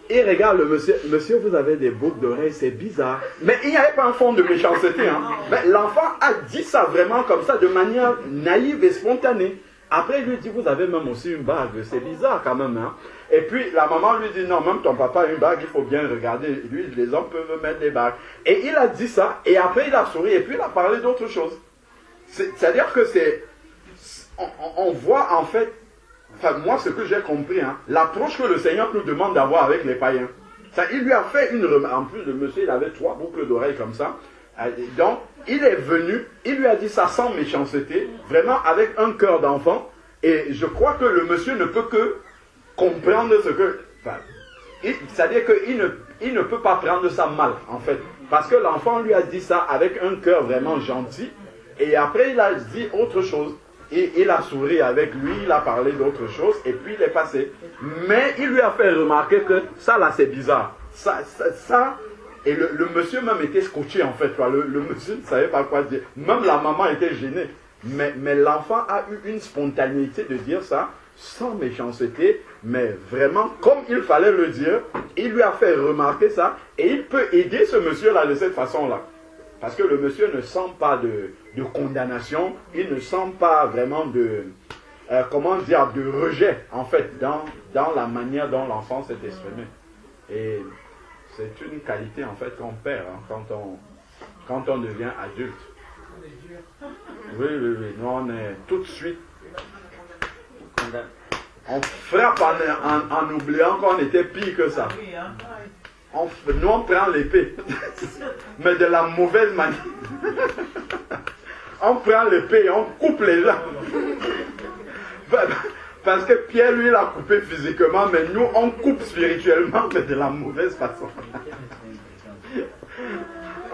Il regarde le monsieur. Monsieur, vous avez des boucles d'oreilles, c'est bizarre. Mais il n'y avait pas un fond de méchanceté. Hein. Mais l'enfant a dit ça vraiment comme ça, de manière naïve et spontanée. Après, il lui dit, vous avez même aussi une bague. C'est bizarre quand même. Hein. Et puis, la maman lui dit, non, même ton papa a une bague, il faut bien regarder. Lui, les hommes peuvent mettre des bagues. Et il a dit ça, et après, il a souri, et puis il a parlé d'autre chose. C'est-à-dire que on voit en fait, enfin, moi, ce que j'ai compris, hein, l'approche que le Seigneur nous demande d'avoir avec les païens. Ça, il lui a fait une remarque. En plus, le monsieur, il avait 3 boucles d'oreilles comme ça. Donc, il est venu, il lui a dit ça sans méchanceté, vraiment avec un cœur d'enfant. Et je crois que le monsieur ne peut que comprendre ce que... Enfin, c'est-à-dire qu'il ne peut pas prendre ça mal, en fait. Parce que l'enfant lui a dit ça avec un cœur vraiment gentil. Et après, il a dit autre chose. Et il a souri avec lui, il a parlé d'autre chose, et puis il est passé. Mais il lui a fait remarquer que ça, là, c'est bizarre. Ça et le monsieur même était scotché, en fait. Le monsieur ne savait pas quoi dire. Même la maman était gênée. Mais l'enfant a eu une spontanéité de dire ça, sans méchanceté, mais vraiment comme il fallait le dire. Il lui a fait remarquer ça, et il peut aider ce monsieur-là de cette façon-là. Parce que le monsieur ne sent pas de condamnation, il ne sent pas vraiment de rejet, en fait, dans la manière dont l'enfant s'est exprimé. Et c'est une qualité, en fait, qu'on perd hein, quand on devient adulte. Oui. Nous, on est tout de suite... On frappe en oubliant qu'on était pire que ça. Nous, on prend l'épée, mais de la mauvaise manière. On prend l'épée et on coupe les gens. Parce que Pierre, lui, l'a coupé physiquement, mais nous, on coupe spirituellement, mais de la mauvaise façon.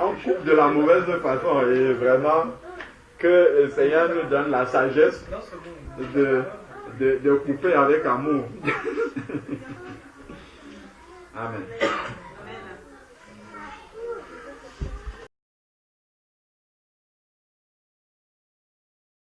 On coupe de la mauvaise façon. Et vraiment, que le Seigneur nous donne la sagesse de couper avec amour. Amen.